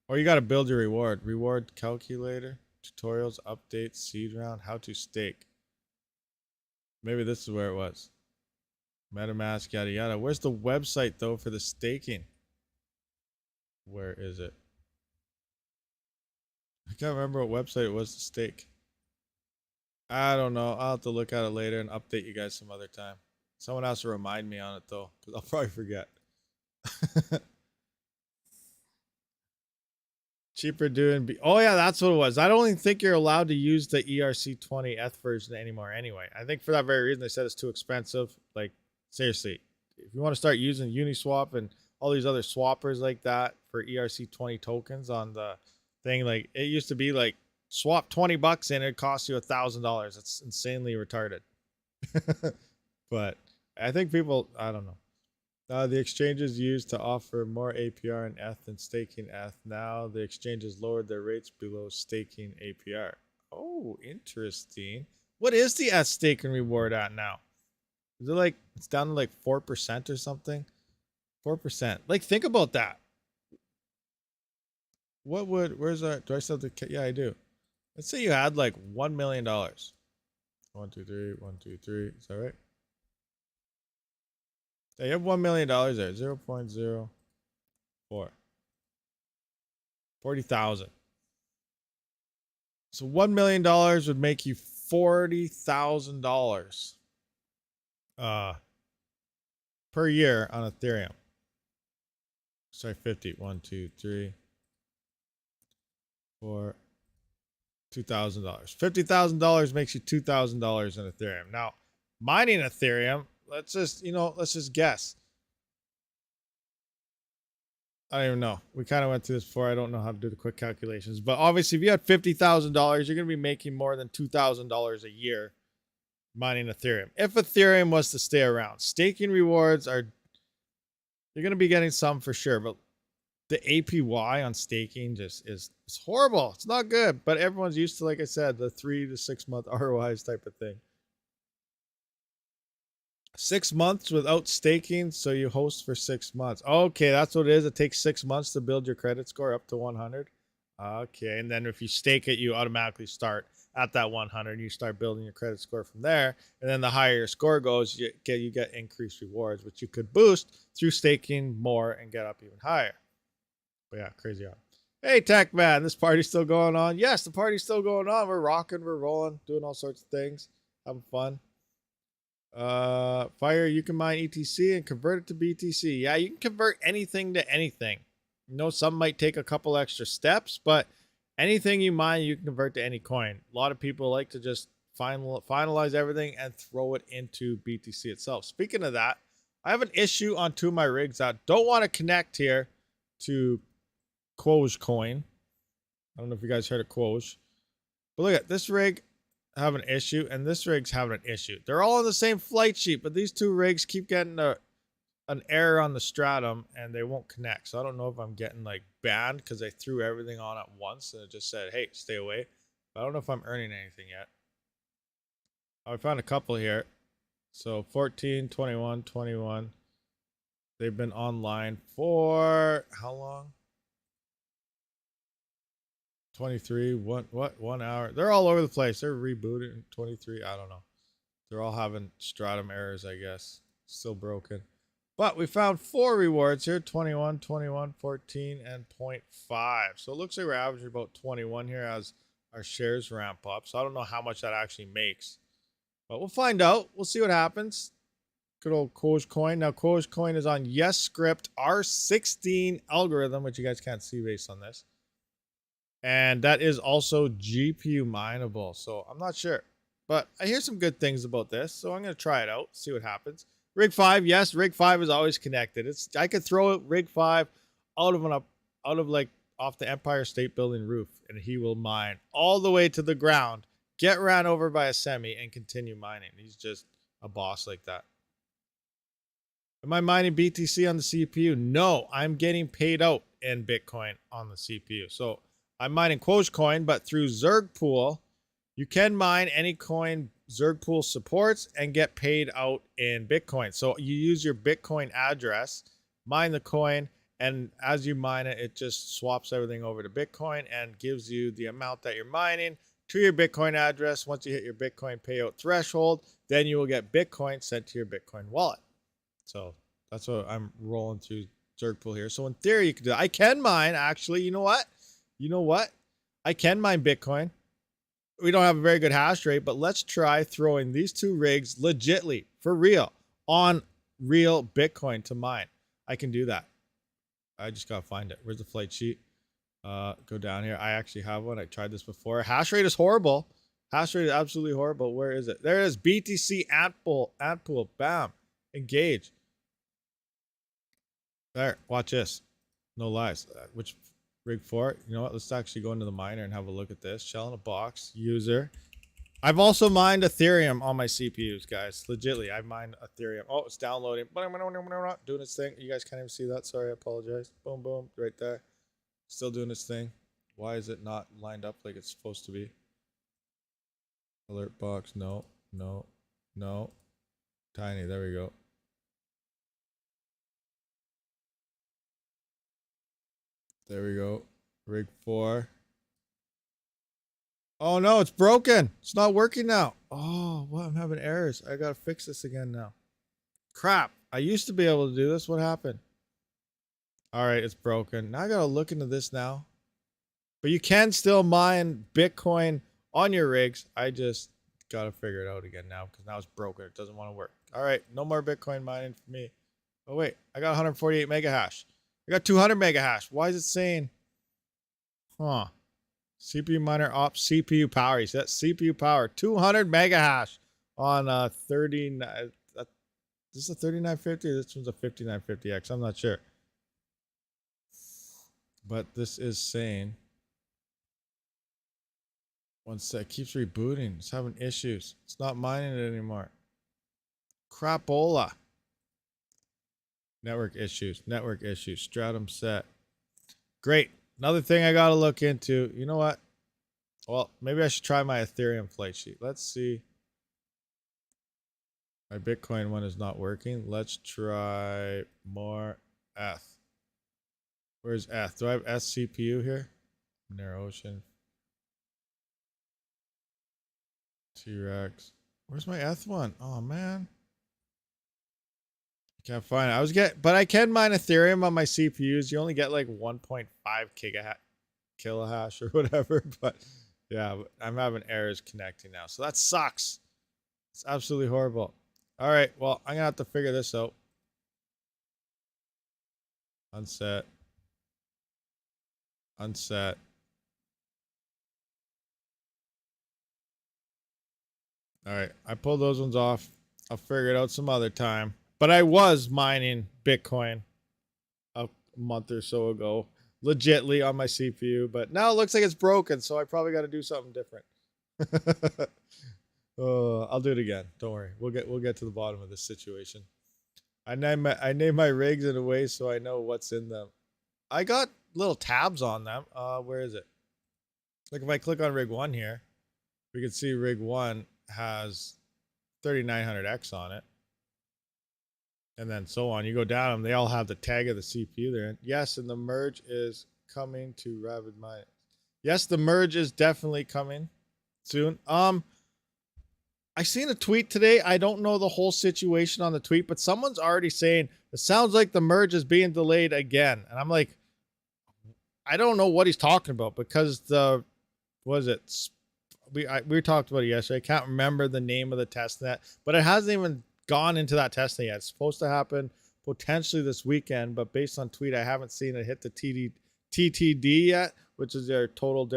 B: Or you got to build your reward. Reward calculator. Tutorials, updates, seed round, how to stake. Maybe this is where it was. MetaMask, yada yada. Where's the website though for the staking? Where is it? I can't remember what website it was to stake. I don't know. I'll have to look at it later and update you guys some other time. Someone has to remind me on it though, because I'll probably forget. Cheaper doing oh yeah, that's what it was. I don't even think you're allowed to use the ERC20 ETH version anymore anyway. I think for that very reason they said it's too expensive. Like seriously, if you want to start using Uniswap and all these other swappers like that for ERC20 tokens on the thing, like it used to be like swap $20 and it costs you $1,000. It's insanely retarded. But I think people, I don't know. The exchanges used to offer more APR in ETH than staking ETH. Now the exchanges lowered their rates below staking APR. Oh, interesting. What is the ETH staking reward at now? Is it like, it's down to like 4% or something? 4%. Like, think about that. What would, where's our, do I still have to, yeah, I do. Let's say you had like $1 million. 1, 2, 3, 1, 2, 3. Is that right? Yeah, you have $1 million there. 0.04. 40,000. So $1 million would make you $40,000 per year on Ethereum. Sorry, 50. 1, 2, 3, 4. $2,000. $50,000 makes you $2,000 in Ethereum. Now, mining Ethereum, let's just guess. I don't even know. We kind of went through this before. I don't know how to do the quick calculations. But obviously, if you had $50,000, you're going to be making more than $2,000 a year mining Ethereum. If Ethereum was to stay around, staking rewards are, you're going to be getting some for sure. But the APY on staking just it's horrible. It's not good. But everyone's used to, like I said, the 3 to 6 month ROIs type of thing. 6 months without staking, so you host for 6 months. Okay, that's what it is. It takes 6 months to build your credit score up to 100. Okay, and then if you stake it, you automatically start at that 100. You start building your credit score from there, and then the higher your score goes, you get increased rewards, which you could boost through staking more and get up even higher. But yeah, crazy on. Hey, Tech Man, this party's still going on? Yes, the party's still going on. We're rocking, we're rolling, doing all sorts of things, having fun. Fire, you can mine ETC and convert it to BTC. Yeah, you can convert anything to anything. You know, some might take a couple extra steps, but anything you mine, you can convert to any coin. A lot of people like to just finalize everything and throw it into BTC itself. Speaking of that, I have an issue on 2 of my rigs that don't want to connect here to Quoj coin. I don't know if you guys heard of Quoj, but look at this rig. Have an issue, and this rig's having an issue. They're all on the same flight sheet, but these 2 rigs keep getting an error on the stratum, and they won't connect. So I don't know if I'm getting like banned because I threw everything on at once and it just said, hey, stay away. But I don't know if I'm earning anything yet. I found a couple here. So 14, 21, 21. They've been online for how long? 23, 1 hour. They're all over the place. They're rebooting 23. I don't know. They're all having stratum errors, I guess. Still broken. But we found 4 rewards here. 21, 21, 14, and 0.5. So it looks like we're averaging about 21 here as our shares ramp up. So I don't know how much that actually makes. But we'll find out. We'll see what happens. Good old Quoj coin. Now Quoj coin is on Yes Script R16 algorithm, which you guys can't see based on this. And that is also GPU mineable. So I'm not sure. But I hear some good things about this. So I'm going to try it out. See what happens. Rig 5. Yes, Rig 5 is always connected. I could throw it Rig 5 out of like off the Empire State Building roof. And he will mine all the way to the ground. Get ran over by a semi and continue mining. He's just a boss like that. Am I mining BTC on the CPU? No, I'm getting paid out in Bitcoin on the CPU. So I'm mining Quoj coin, but through Zergpool, you can mine any coin Zergpool supports and get paid out in Bitcoin. So you use your Bitcoin address, mine the coin, and as you mine it, it just swaps everything over to Bitcoin and gives you the amount that you're mining to your Bitcoin address. Once you hit your Bitcoin payout threshold, then you will get Bitcoin sent to your Bitcoin wallet. So that's what I'm rolling through Zergpool here. So in theory, you could do that. I can mine, actually. You know what? I can mine Bitcoin. We don't have a very good hash rate, but let's try throwing these 2 rigs legitly, for real, on real Bitcoin to mine. I can do that. I just got to find it. Where's the flight sheet? Go down here. I actually have one. I tried this before. Hash rate is horrible. Hash rate is absolutely horrible. Where is it? There it is. BTC ant pool. Bam. Engage. There. Watch this. No lies. Which rig 4? You know what? Let's actually go into the miner and have a look at this. Shell in a box. User. I've also mined Ethereum on my CPUs, guys. Legitly, I mined Ethereum. Oh, it's downloading. Doing its thing. You guys can't even see that. Sorry, I apologize. Boom, boom. Right there. Still doing its thing. Why is it not lined up like it's supposed to be? Alert box. No. Tiny. There we go. There we go. Rig 4. Oh no, it's broken. It's not working now. Oh, what? I'm having errors. I gotta fix this again now. Crap. I used to be able to do this. What happened? Alright, it's broken. Now I gotta look into this now. But you can still mine Bitcoin on your rigs. I just gotta figure it out again now because now it's broken. It doesn't want to work. Alright, no more Bitcoin mining for me. Oh wait, I got 148 mega hash. I got 200 mega hash. Why is it saying? Huh. CPU miner ops, CPU power. You see that? CPU power, 200 mega hash on 39. This is a 3950. This one's a 5950X. I'm not sure. But this is saying. One sec. Keeps rebooting. It's having issues. It's not mining it anymore. Crapola. Network issues. Network issues. Stratum set. Great. Another thing I got to look into. You know what? Well, maybe I should try my Ethereum flight sheet. Let's see. My Bitcoin one is not working. Let's try more ETH. Where's ETH? Do I have ETH CPU here? Near Ocean. T-Rex. Where's my ETH one? Oh, man. Can't find it. But I can mine Ethereum on my CPUs. You only get like 1.5 kilohash or whatever. But yeah, I'm having errors connecting now. So that sucks. It's absolutely horrible. All right. Well, I'm going to have to figure this out. Unset. Unset. All right. I pulled those ones off. I'll figure it out some other time. But I was mining Bitcoin a month or so ago, legitly on my CPU. But now it looks like it's broken, so I probably got to do something different. I'll do it again. Don't worry. We'll get to the bottom of this situation. I name my rigs in a way so I know what's in them. I got little tabs on them. Where is it? Like if I click on rig 1 here, we can see rig 1 has 3900X on it. And then so on. You go down them, they all have the tag of the CPU there. Yes, and the merge is coming to RabidMining. Yes, the merge is definitely coming soon. I seen a tweet today. I don't know the whole situation on the tweet, but someone's already saying it sounds like the merge is being delayed again. And I'm like, I don't know what he's talking about because we talked about it yesterday. I can't remember the name of the testnet, but it hasn't even gone into that testing yet. It's supposed to happen potentially this weekend, but based on tweet, I haven't seen it hit the TTD yet, which is their total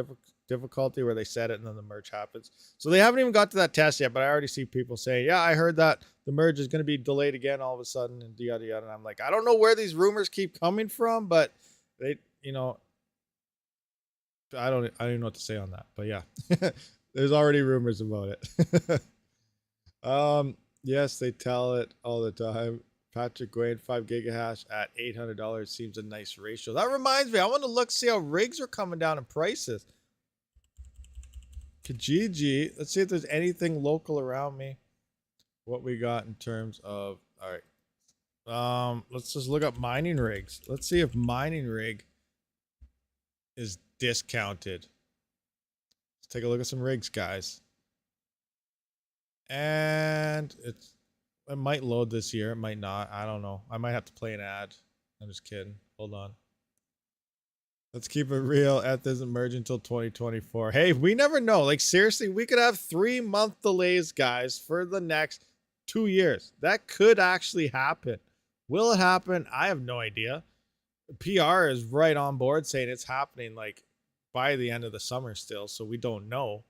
B: difficulty where they set it and then the merge happens. So they haven't even got to that test yet, but I already see people saying, yeah, I heard that the merge is going to be delayed again all of a sudden and yada yada. And I'm like, I don't know where these rumors keep coming from, but they, I don't even know what to say on that, but yeah, there's already rumors about it. Yes, they tell it all the time. Patrick Gwain, 5 gigahash at $800 seems a nice ratio. That reminds me, I want to see how rigs are coming down in prices. Kijiji, let's see if there's anything local around me. What we got in terms of, all right. Let's just look up mining rigs. Let's see if mining rig is discounted. Let's take a look at some rigs, guys. And it might load this year. It might not. I don't know. I might have to play an ad. I'm just kidding. Hold on. Let's keep it real. ETH isn't merging until 2024. Hey, we never know. Like, seriously, we could have 3-month delays, guys, for the next 2 years. That could actually happen. Will it happen? I have no idea. PR is right on board saying it's happening like by the end of the summer still, so we don't know.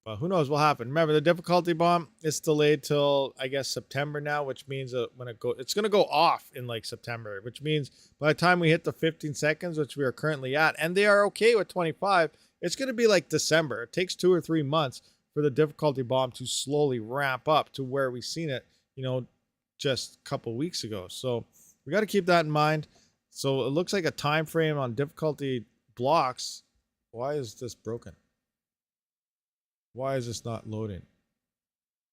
B: But who knows what will happen. Remember, the difficulty bomb is delayed till, I guess, September now, which means that when it's going to go off in like September, which means by the time we hit the 15 seconds, which we are currently at, and they are okay with 25, it's going to be like December. It takes 2 or 3 months for the difficulty bomb to slowly ramp up to where we've seen it, just a couple weeks ago. So we got to keep that in mind. So it looks like a time frame on difficulty blocks. Why is this broken? Why is this not loading?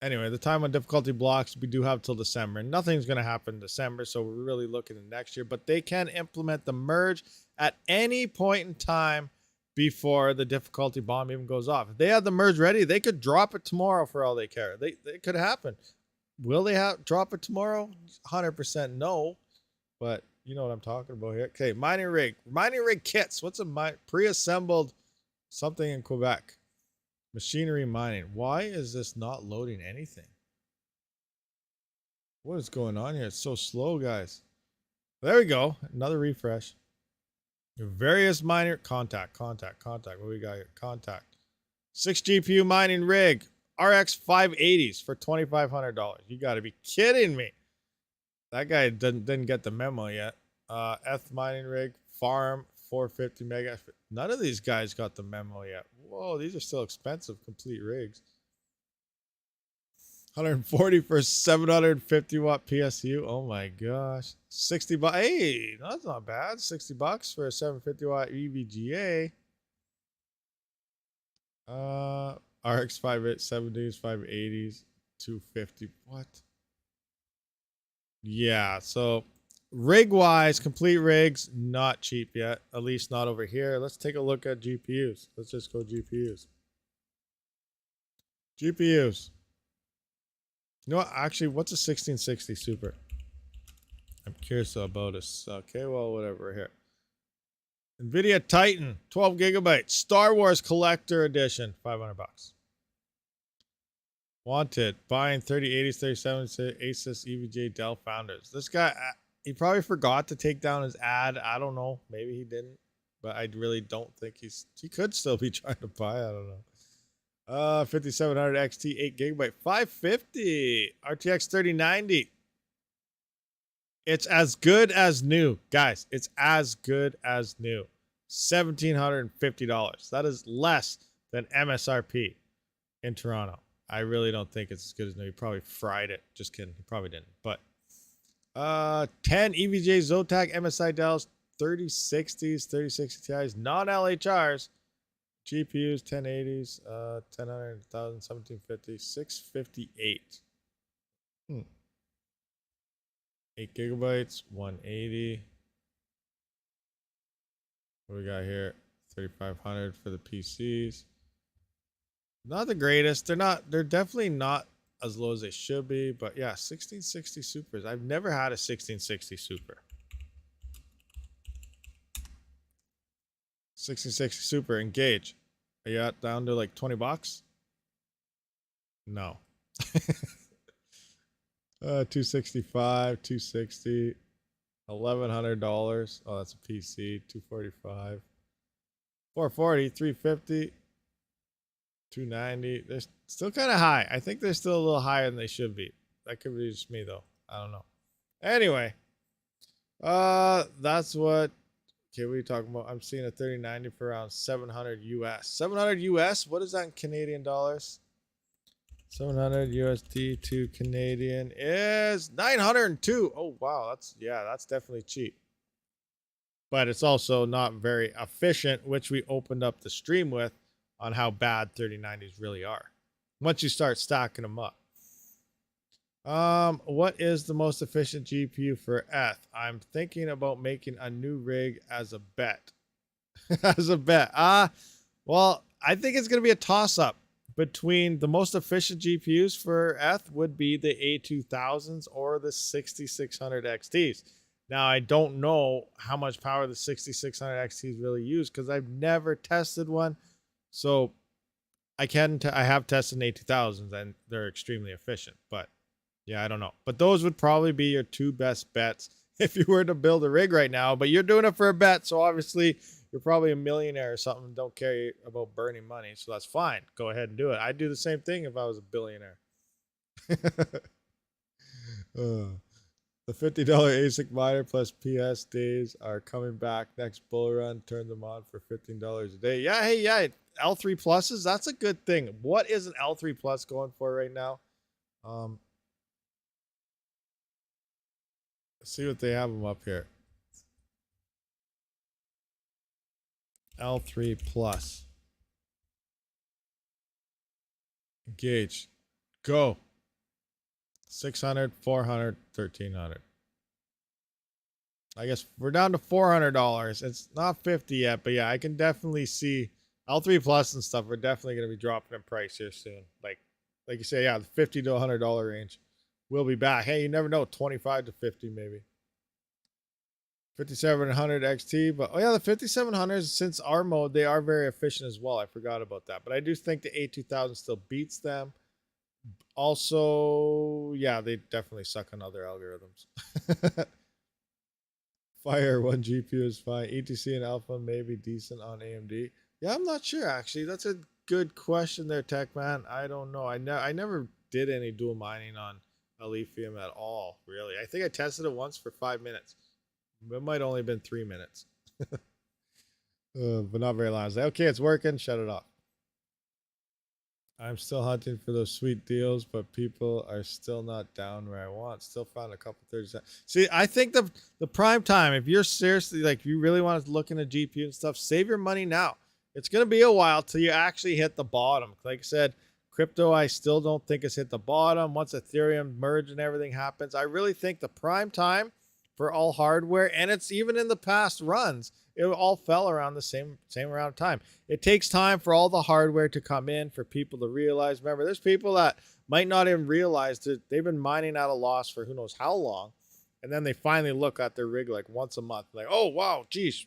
B: Anyway, the time on difficulty blocks, we do have till December. Nothing's going to happen in December, so we're really looking at next year. But they can implement the merge at any point in time before the difficulty bomb even goes off. If they have the merge ready, they could drop it tomorrow for all they care. It could happen. Will they drop it tomorrow? 100% no. But you know what I'm talking about here. Okay, mining rig. Mining rig kits. What's a pre-assembled something in Quebec? Machinery mining. Why is this not loading anything? What is going on here? It's so slow, guys. There we go. Another refresh. Various miner contact. What we got here? Contact. 6 GPU mining rig. RX 580s for $2,500. You got to be kidding me. That guy didn't get the memo yet. ETH mining rig. Farm 450 mega. None of these guys got the memo yet. Whoa, these are still expensive complete rigs. 140 for 750 watt PSU. Oh my gosh. 60 bucks. Hey, that's not bad. 60 bucks for a 750 watt EVGA. RX 570s, 580s, 250. What? Yeah, so rig wise, complete rigs, not cheap yet. At least not over here. Let's take a look at GPUs. Let's just go GPUs. GPUs. You know what? Actually, what's a 1660 Super? I'm curious about this. Okay, well, whatever. Here. NVIDIA Titan, 12 gigabytes. Star Wars Collector Edition, 500 bucks. Wanted. Buying 3080s, 37s, Asus, EVGA, Dell Founders. This guy, he probably forgot to take down his ad. I don't know. Maybe he didn't. But I really don't think he could still be trying to buy. I don't know. 5700 XT 8 gigabyte 550 RTX 3090. It's as good as new, guys. It's as good as new. $1,750. That is less than MSRP in Toronto. I really don't think it's as good as new. He probably fried it. Just kidding. He probably didn't. But 10 EVGA Zotac MSI Dells 3060s, 3060 Ti's, non-LHRs. GPUs, 1080s, 1000, 1750, 658. 8 gigabytes, 180. What we got here? 3500 for the PCs. Not the greatest. They're definitely not as low as they should be, but yeah, 1660 Supers. I've never had a 1660 Super. 1660 Super, engage. Are you down to like 20 bucks? No. 265, 260, $1,100. Oh, that's a PC. 245, 440, 350, 290. They're still kind of high. I think they're still a little higher than they should be. That could be just me though. I don't know. Anyway, that's what. Okay, what are you talking about? I'm seeing a 3090 for around 700 US. 700 US? What is that in Canadian dollars? 700 USD to Canadian is 902. Oh, wow. That's definitely cheap. But it's also not very efficient, which we opened up the stream with on how bad 3090s really are. Once you start stacking them up. What is the most efficient GPU for ETH? I'm thinking about making a new rig as a bet. As a bet. Well, I think it's going to be a toss-up between the most efficient GPUs for ETH would be the A2000s or the 6600 XTs. Now, I don't know how much power the 6600 XTs really use because I've never tested one. So I have tested an A2000s and they're extremely efficient, but yeah, I don't know. But those would probably be your two best bets if you were to build a rig right now. But you're doing it for a bet, so obviously you're probably a millionaire or something and don't care about burning money. So that's fine. Go ahead and do it. I'd do the same thing if I was a billionaire. The $50 ASIC miner plus PS days are coming back next bull run. Turn them on for $15 a day. Yeah, hey, yeah. L3 pluses, that's a good thing. What is an L3 plus going for right now? Let's see what they have them up here. L3 plus. Engage. Go. 600, 400, 1300. I guess we're down to $400. It's not 50 yet, but yeah, I can definitely see L3 plus and stuff are definitely going to be dropping in price here soon. Like you say, yeah, the $50 to $100 range will be back. Hey, you never know, 25 to 50 maybe. 5700 XT, but oh yeah, the 5700s since R mode, they are very efficient as well. I forgot about that, but I do think the A2000 still beats them. Also, yeah, they definitely suck on other algorithms. Fire one GPU is fine. ETC and Alpha may be decent on AMD. Yeah, I'm not sure actually. That's a good question there, Tech Man. I don't know. I never did any dual mining on HELIUM at all, really. I think I tested it once for 5 minutes. It might only have been 3 minutes. But not very long. I was like, okay, it's working. Shut it off. I'm still hunting for those sweet deals, but people are still not down where I want. Still found a couple 30 cents. See, I think the prime time, if you're seriously, like, if you really want to look into GPU and stuff, save your money now. It's going to be a while till you actually hit the bottom. Like I said, crypto, I still don't think it's hit the bottom. Once Ethereum merge and everything happens, I really think the prime time for all hardware, and it's even in the past runs, it all fell around the same amount of time. It takes time for all the hardware to come in, for people to realize. Remember, there's people that might not even realize that they've been mining at a loss for who knows how long, and then they finally look at their rig like once a month, like, oh wow, geez,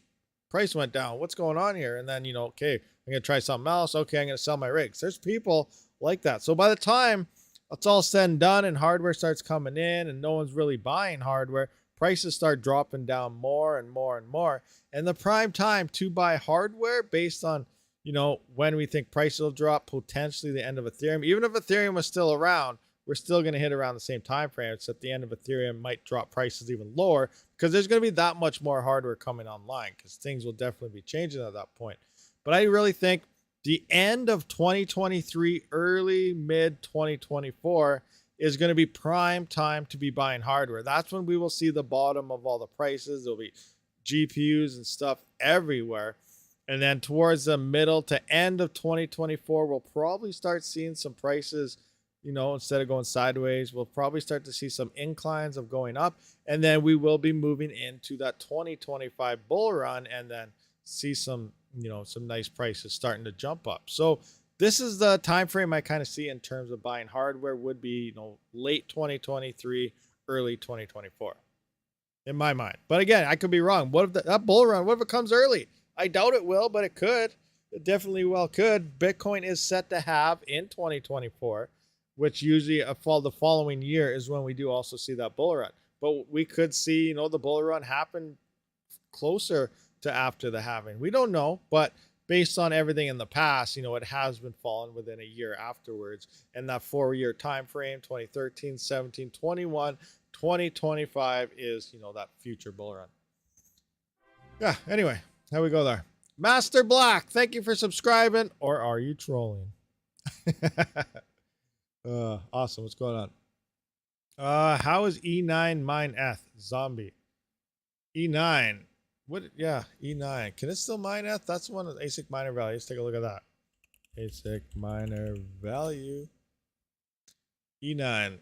B: price went down. What's going on here? And then, you know, okay, I'm gonna try something else. Okay, I'm gonna sell my rigs. There's people like that. So by the time it's all said and done, and hardware starts coming in, and no one's really buying hardware, prices start dropping down more and more and more. And the prime time to buy hardware based on, you know, when we think prices will drop, potentially the end of Ethereum. Even if Ethereum was still around, we're still going to hit around the same time frame. It's at the end of Ethereum might drop prices even lower because there's going to be that much more hardware coming online, because things will definitely be changing at that point. But I really think the end of 2023, early mid 2024 is going to be prime time to be buying hardware. That's when we will see the bottom of all the prices. There'll be GPUs and stuff everywhere. And then towards the middle to end of 2024, we'll probably start seeing some prices, you know, instead of going sideways, we'll probably start to see some inclines of going up. And then we will be moving into that 2025 bull run, and then see some, you know, some nice prices starting to jump up. So this is the time frame I kind of see in terms of buying hardware would be, you know, late 2023, early 2024 in my mind. But again, I could be wrong. What if that bull run, what if it comes early? I doubt it will, but it could. It definitely well could. Bitcoin is set to have in 2024, which usually the following year is when we do also see that bull run. But we could see, you know, the bull run happen closer to after the halving. We don't know, but based on everything in the past, you know, it has been falling within a year afterwards. And that 4-year time frame, 2013, 17, 21, 2025 is, you know, that future bull run. Yeah, anyway, how we go there. Master Black, thank you for subscribing. Or are you trolling? Awesome. What's going on? How is E9 mine ETH? Zombie. E9. What? Yeah, E9. Can it still mine ETH? That's one of the ASIC miner value. Let's take a look at that. ASIC miner value. E9.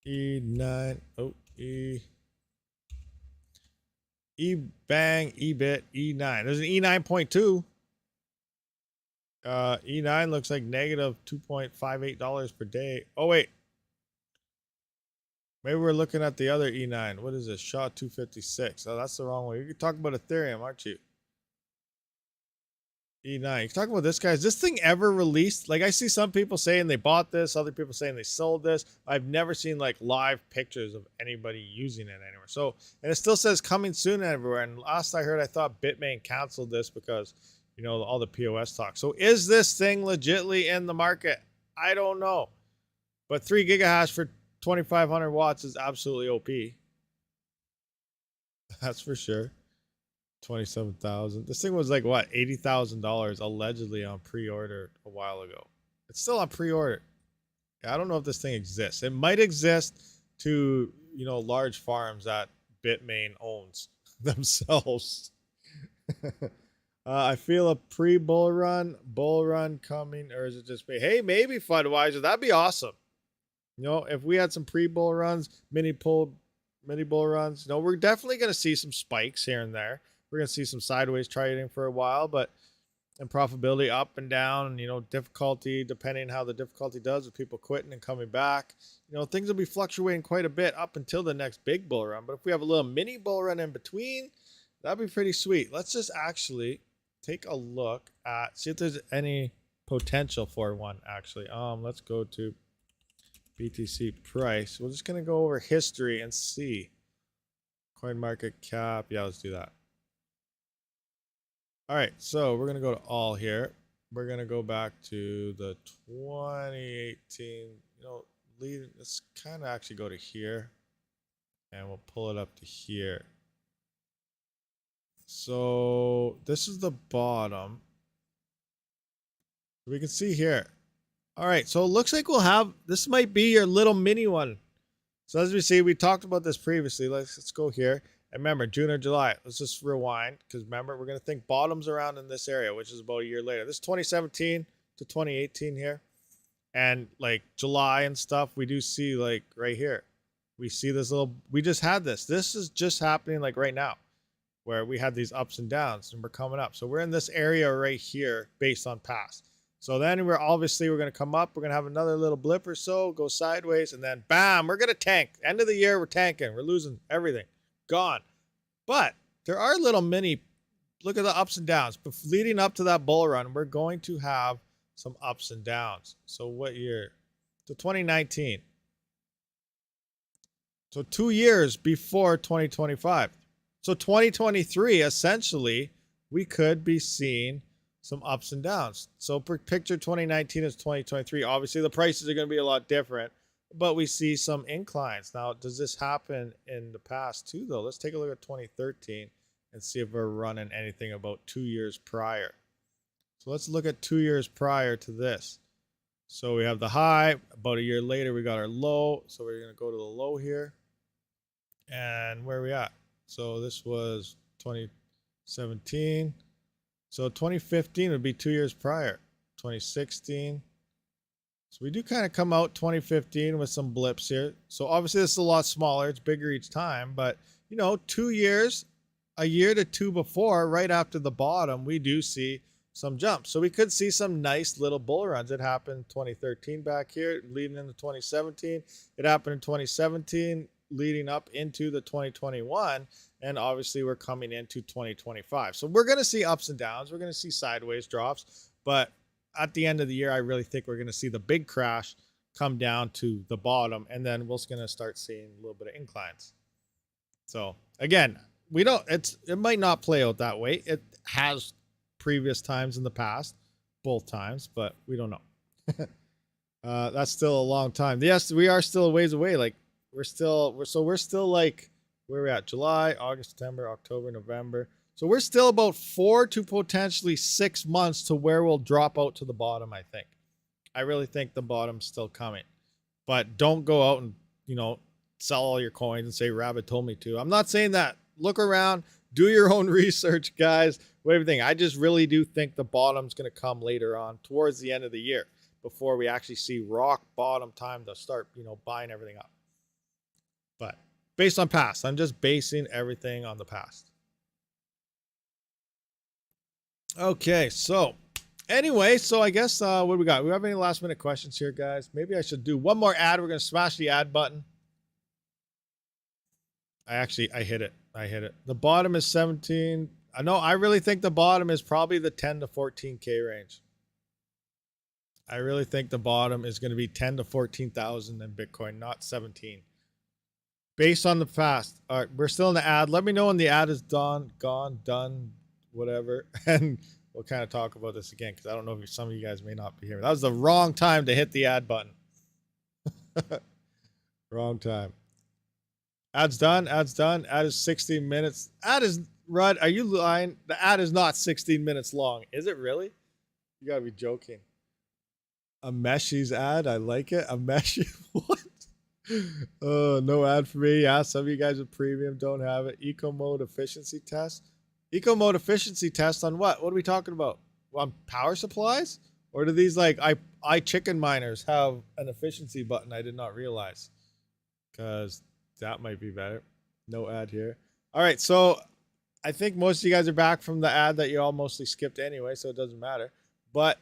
B: E9. Oh, E-Bang, E-Bit, E9. There's an E9.2. E9 looks like negative $2.58 per day. Oh, wait. Maybe we're looking at the other E9. What is this? SHA 256. Oh, that's the wrong one. You're talking about Ethereum, aren't you? E9. You're talking about this guy. Is this thing ever released? Like, I see some people saying they bought this, other people saying they sold this. I've never seen like live pictures of anybody using it anywhere. So, and it still says coming soon everywhere. And last I heard, I thought Bitmain canceled this because, you know, all the POS talk. So is this thing legitly in the market? I don't know. But 3 gigahash for 2,500 watts is absolutely OP. That's for sure. 27,000. This thing was like what, $80,000 allegedly on pre-order a while ago. It's still on pre-order. I don't know if this thing exists. It might exist to, you know, large farms that Bitmain owns themselves. I feel a pre-bull run coming, or is it just me? Hey, maybe Fundwiser. That'd be awesome. You know, if we had some pre-bull runs, mini bull runs, you know, we're definitely going to see some spikes here and there. We're going to see some sideways trading for a while, but and profitability up and down, and, you know, difficulty, depending how the difficulty does with people quitting and coming back, you know, things will be fluctuating quite a bit up until the next big bull run. But if we have a little mini bull run in between, that'd be pretty sweet. Let's just actually take a look at, see if there's any potential for one actually. Let's go to BTC price. We're just going to go over history and see. Coin market cap. Yeah, let's do that. All right, so we're gonna go to all here. We're gonna go back to the 2018. You know, let's kind of actually go to here, and we'll pull it up to here. So this is the bottom. We can see here. All right, so it looks like we'll have, this might be your little mini one. So as we see, we talked about this previously. Let's go here. And remember, June or July. Let's just rewind, because remember, we're going to think bottoms around in this area, which is about a year later. This is 2017 to 2018 here. And like July and stuff, we do see like right here. We see this little, we just had this. This is just happening like right now, where we had these ups and downs and we're coming up. So we're in this area right here based on past. So then we're going to come up. We're going to have another little blip or so, go sideways, and then bam, we're going to tank. End of the year, we're tanking. We're losing everything. Gone. But there are little mini, look at the ups and downs. But leading up to that bull run, we're going to have some ups and downs. So what year? So 2019. So 2 years before 2025. So 2023, essentially, we could be seeing some ups and downs. So picture 2019 as 2023. Obviously, the prices are going to be a lot different, but we see some inclines. Now, does this happen in the past too, though? Let's take a look at 2013 and see if we're running anything about 2 years prior. So let's look at 2 years prior to this. So we have the high. About a year later, we got our low. So we're going to go to the low here. And where are we at? So this was 2017. So 2015 would be 2 years prior. 2016. So we do kind of come out 2015 with some blips here. So obviously this is a lot smaller. It's bigger each time. But, you know, 2 years, a year to two before, right after the bottom, we do see some jumps. So we could see some nice little bull runs. It happened 2013 back here, leading into 2017. It happened in 2017, leading up into the 2021. And obviously we're coming into 2025. So we're going to see ups and downs. We're going to see sideways drops. But at the end of the year, I really think we're going to see the big crash come down to the bottom. And then we're going to start seeing a little bit of inclines. So again, it might not play out that way. It has previous times in the past, both times, but we don't know. That's still a long time. Yes, we are still a ways away. Like we're still like, where are we at? July, August, September, October, November. So we're still about 4 to potentially 6 months to where we'll drop out to the bottom, I think. I really think the bottom's still coming. But don't go out and, you know, sell all your coins and say Rabid told me to. I'm not saying that. Look around. Do your own research, guys. Everything. I just really do think the bottom's going to come later on towards the end of the year before we actually see rock bottom time to start, you know, buying everything up. But based on past, I'm just basing everything on the past. Okay, so anyway, so I guess what do we got? We have any last minute questions here, guys? Maybe I should do one more ad. We're going to smash the ad button. I hit it. The bottom is 17. I know. I really think the bottom is probably the 10 to 14K range. I really think the bottom is going to be 10 to 14,000 in Bitcoin, not 17. Based on the past. All right, we're still in the ad. Let me know when the ad is done, whatever. And we'll kind of talk about this again, because I don't know if some of you guys may not be here. That was the wrong time to hit the ad button. Wrong time. Ad's done. Ad is 16 minutes. Rud, are you lying? The ad is not 16 minutes long. Is it really? You gotta be joking. A Meshi's ad. I like it. A Meshi. What? Oh, no ad for me. Yeah, some of you guys with premium don't have it. Eco mode efficiency test. Eco mode efficiency test on what? What are we talking about? On power supplies? Or do these like chicken miners have an efficiency button I did not realize? Because that might be better. No ad here. All right, so I think most of you guys are back from the ad that you all mostly skipped anyway, so it doesn't matter. But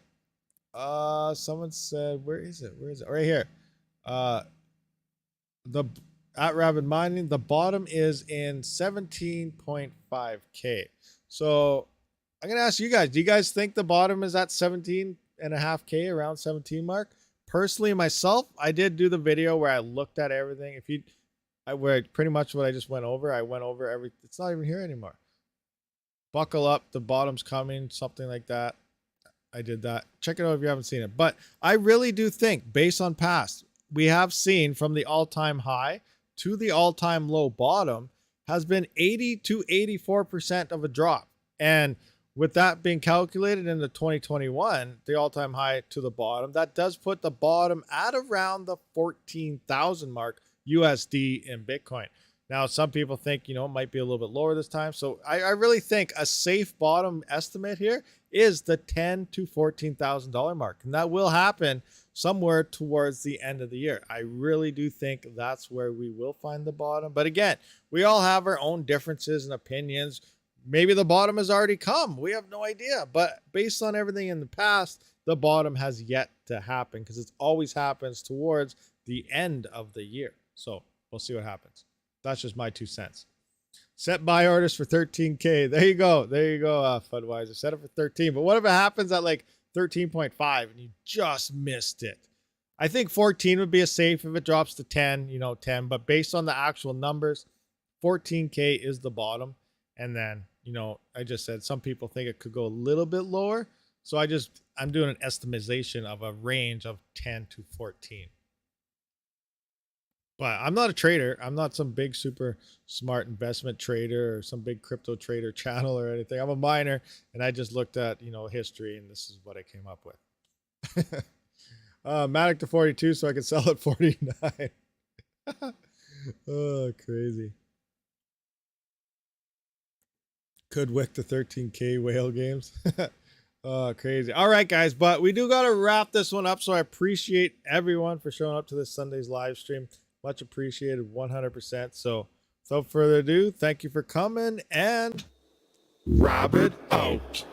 B: someone said, where is it? Right here. At RabidMining, the bottom is in 17.5K. So I'm gonna ask you guys, do you guys think the bottom is at 17.5K, around 17 mark? Personally, myself, I did do the video where I looked at everything. where pretty much what I just went over. I went over every. It's not even here anymore. Buckle up, the bottom's coming, something like that. I did that. Check it out if you haven't seen it. But I really do think, based on past, we have seen from the all-time high to the all-time low bottom has been 80 to 84% of a drop. And with that being calculated in the 2021, the all-time high to the bottom, that does put the bottom at around the 14,000 mark USD in Bitcoin. Now, some people think, it might be a little bit lower this time. So I really think a safe bottom estimate here is the $10,000 to $14,000 mark. And that will happen somewhere towards the end of the year. I really do think that's where we will find the bottom. But again, we all have our own differences and opinions. Maybe the bottom has already come. We have no idea. But based on everything in the past, the bottom has yet to happen because it always happens towards the end of the year. So we'll see what happens. That's just my 2 cents. Set buy orders for 13K. There you go. There you go, Fudweiser. Set it for 13. But what if it happens at like 13.5 and you just missed it? I think 14 would be a safe if it drops to 10, 10. But based on the actual numbers, 14K is the bottom. And then, I just said some people think it could go a little bit lower. So I'm doing an estimation of a range of 10 to 14. But I'm not a trader. I'm not some big super smart investment trader or some big crypto trader channel or anything. I'm a miner, and I just looked at, history, and this is what I came up with. Matic to 42 so I can sell at 49. Oh, crazy. Could wick to 13K whale games. Oh, crazy. All right, guys, but we do got to wrap this one up, so I appreciate everyone for showing up to this Sunday's live stream. Much appreciated, 100%. So without further ado, thank you for coming, and
A: Rabid out.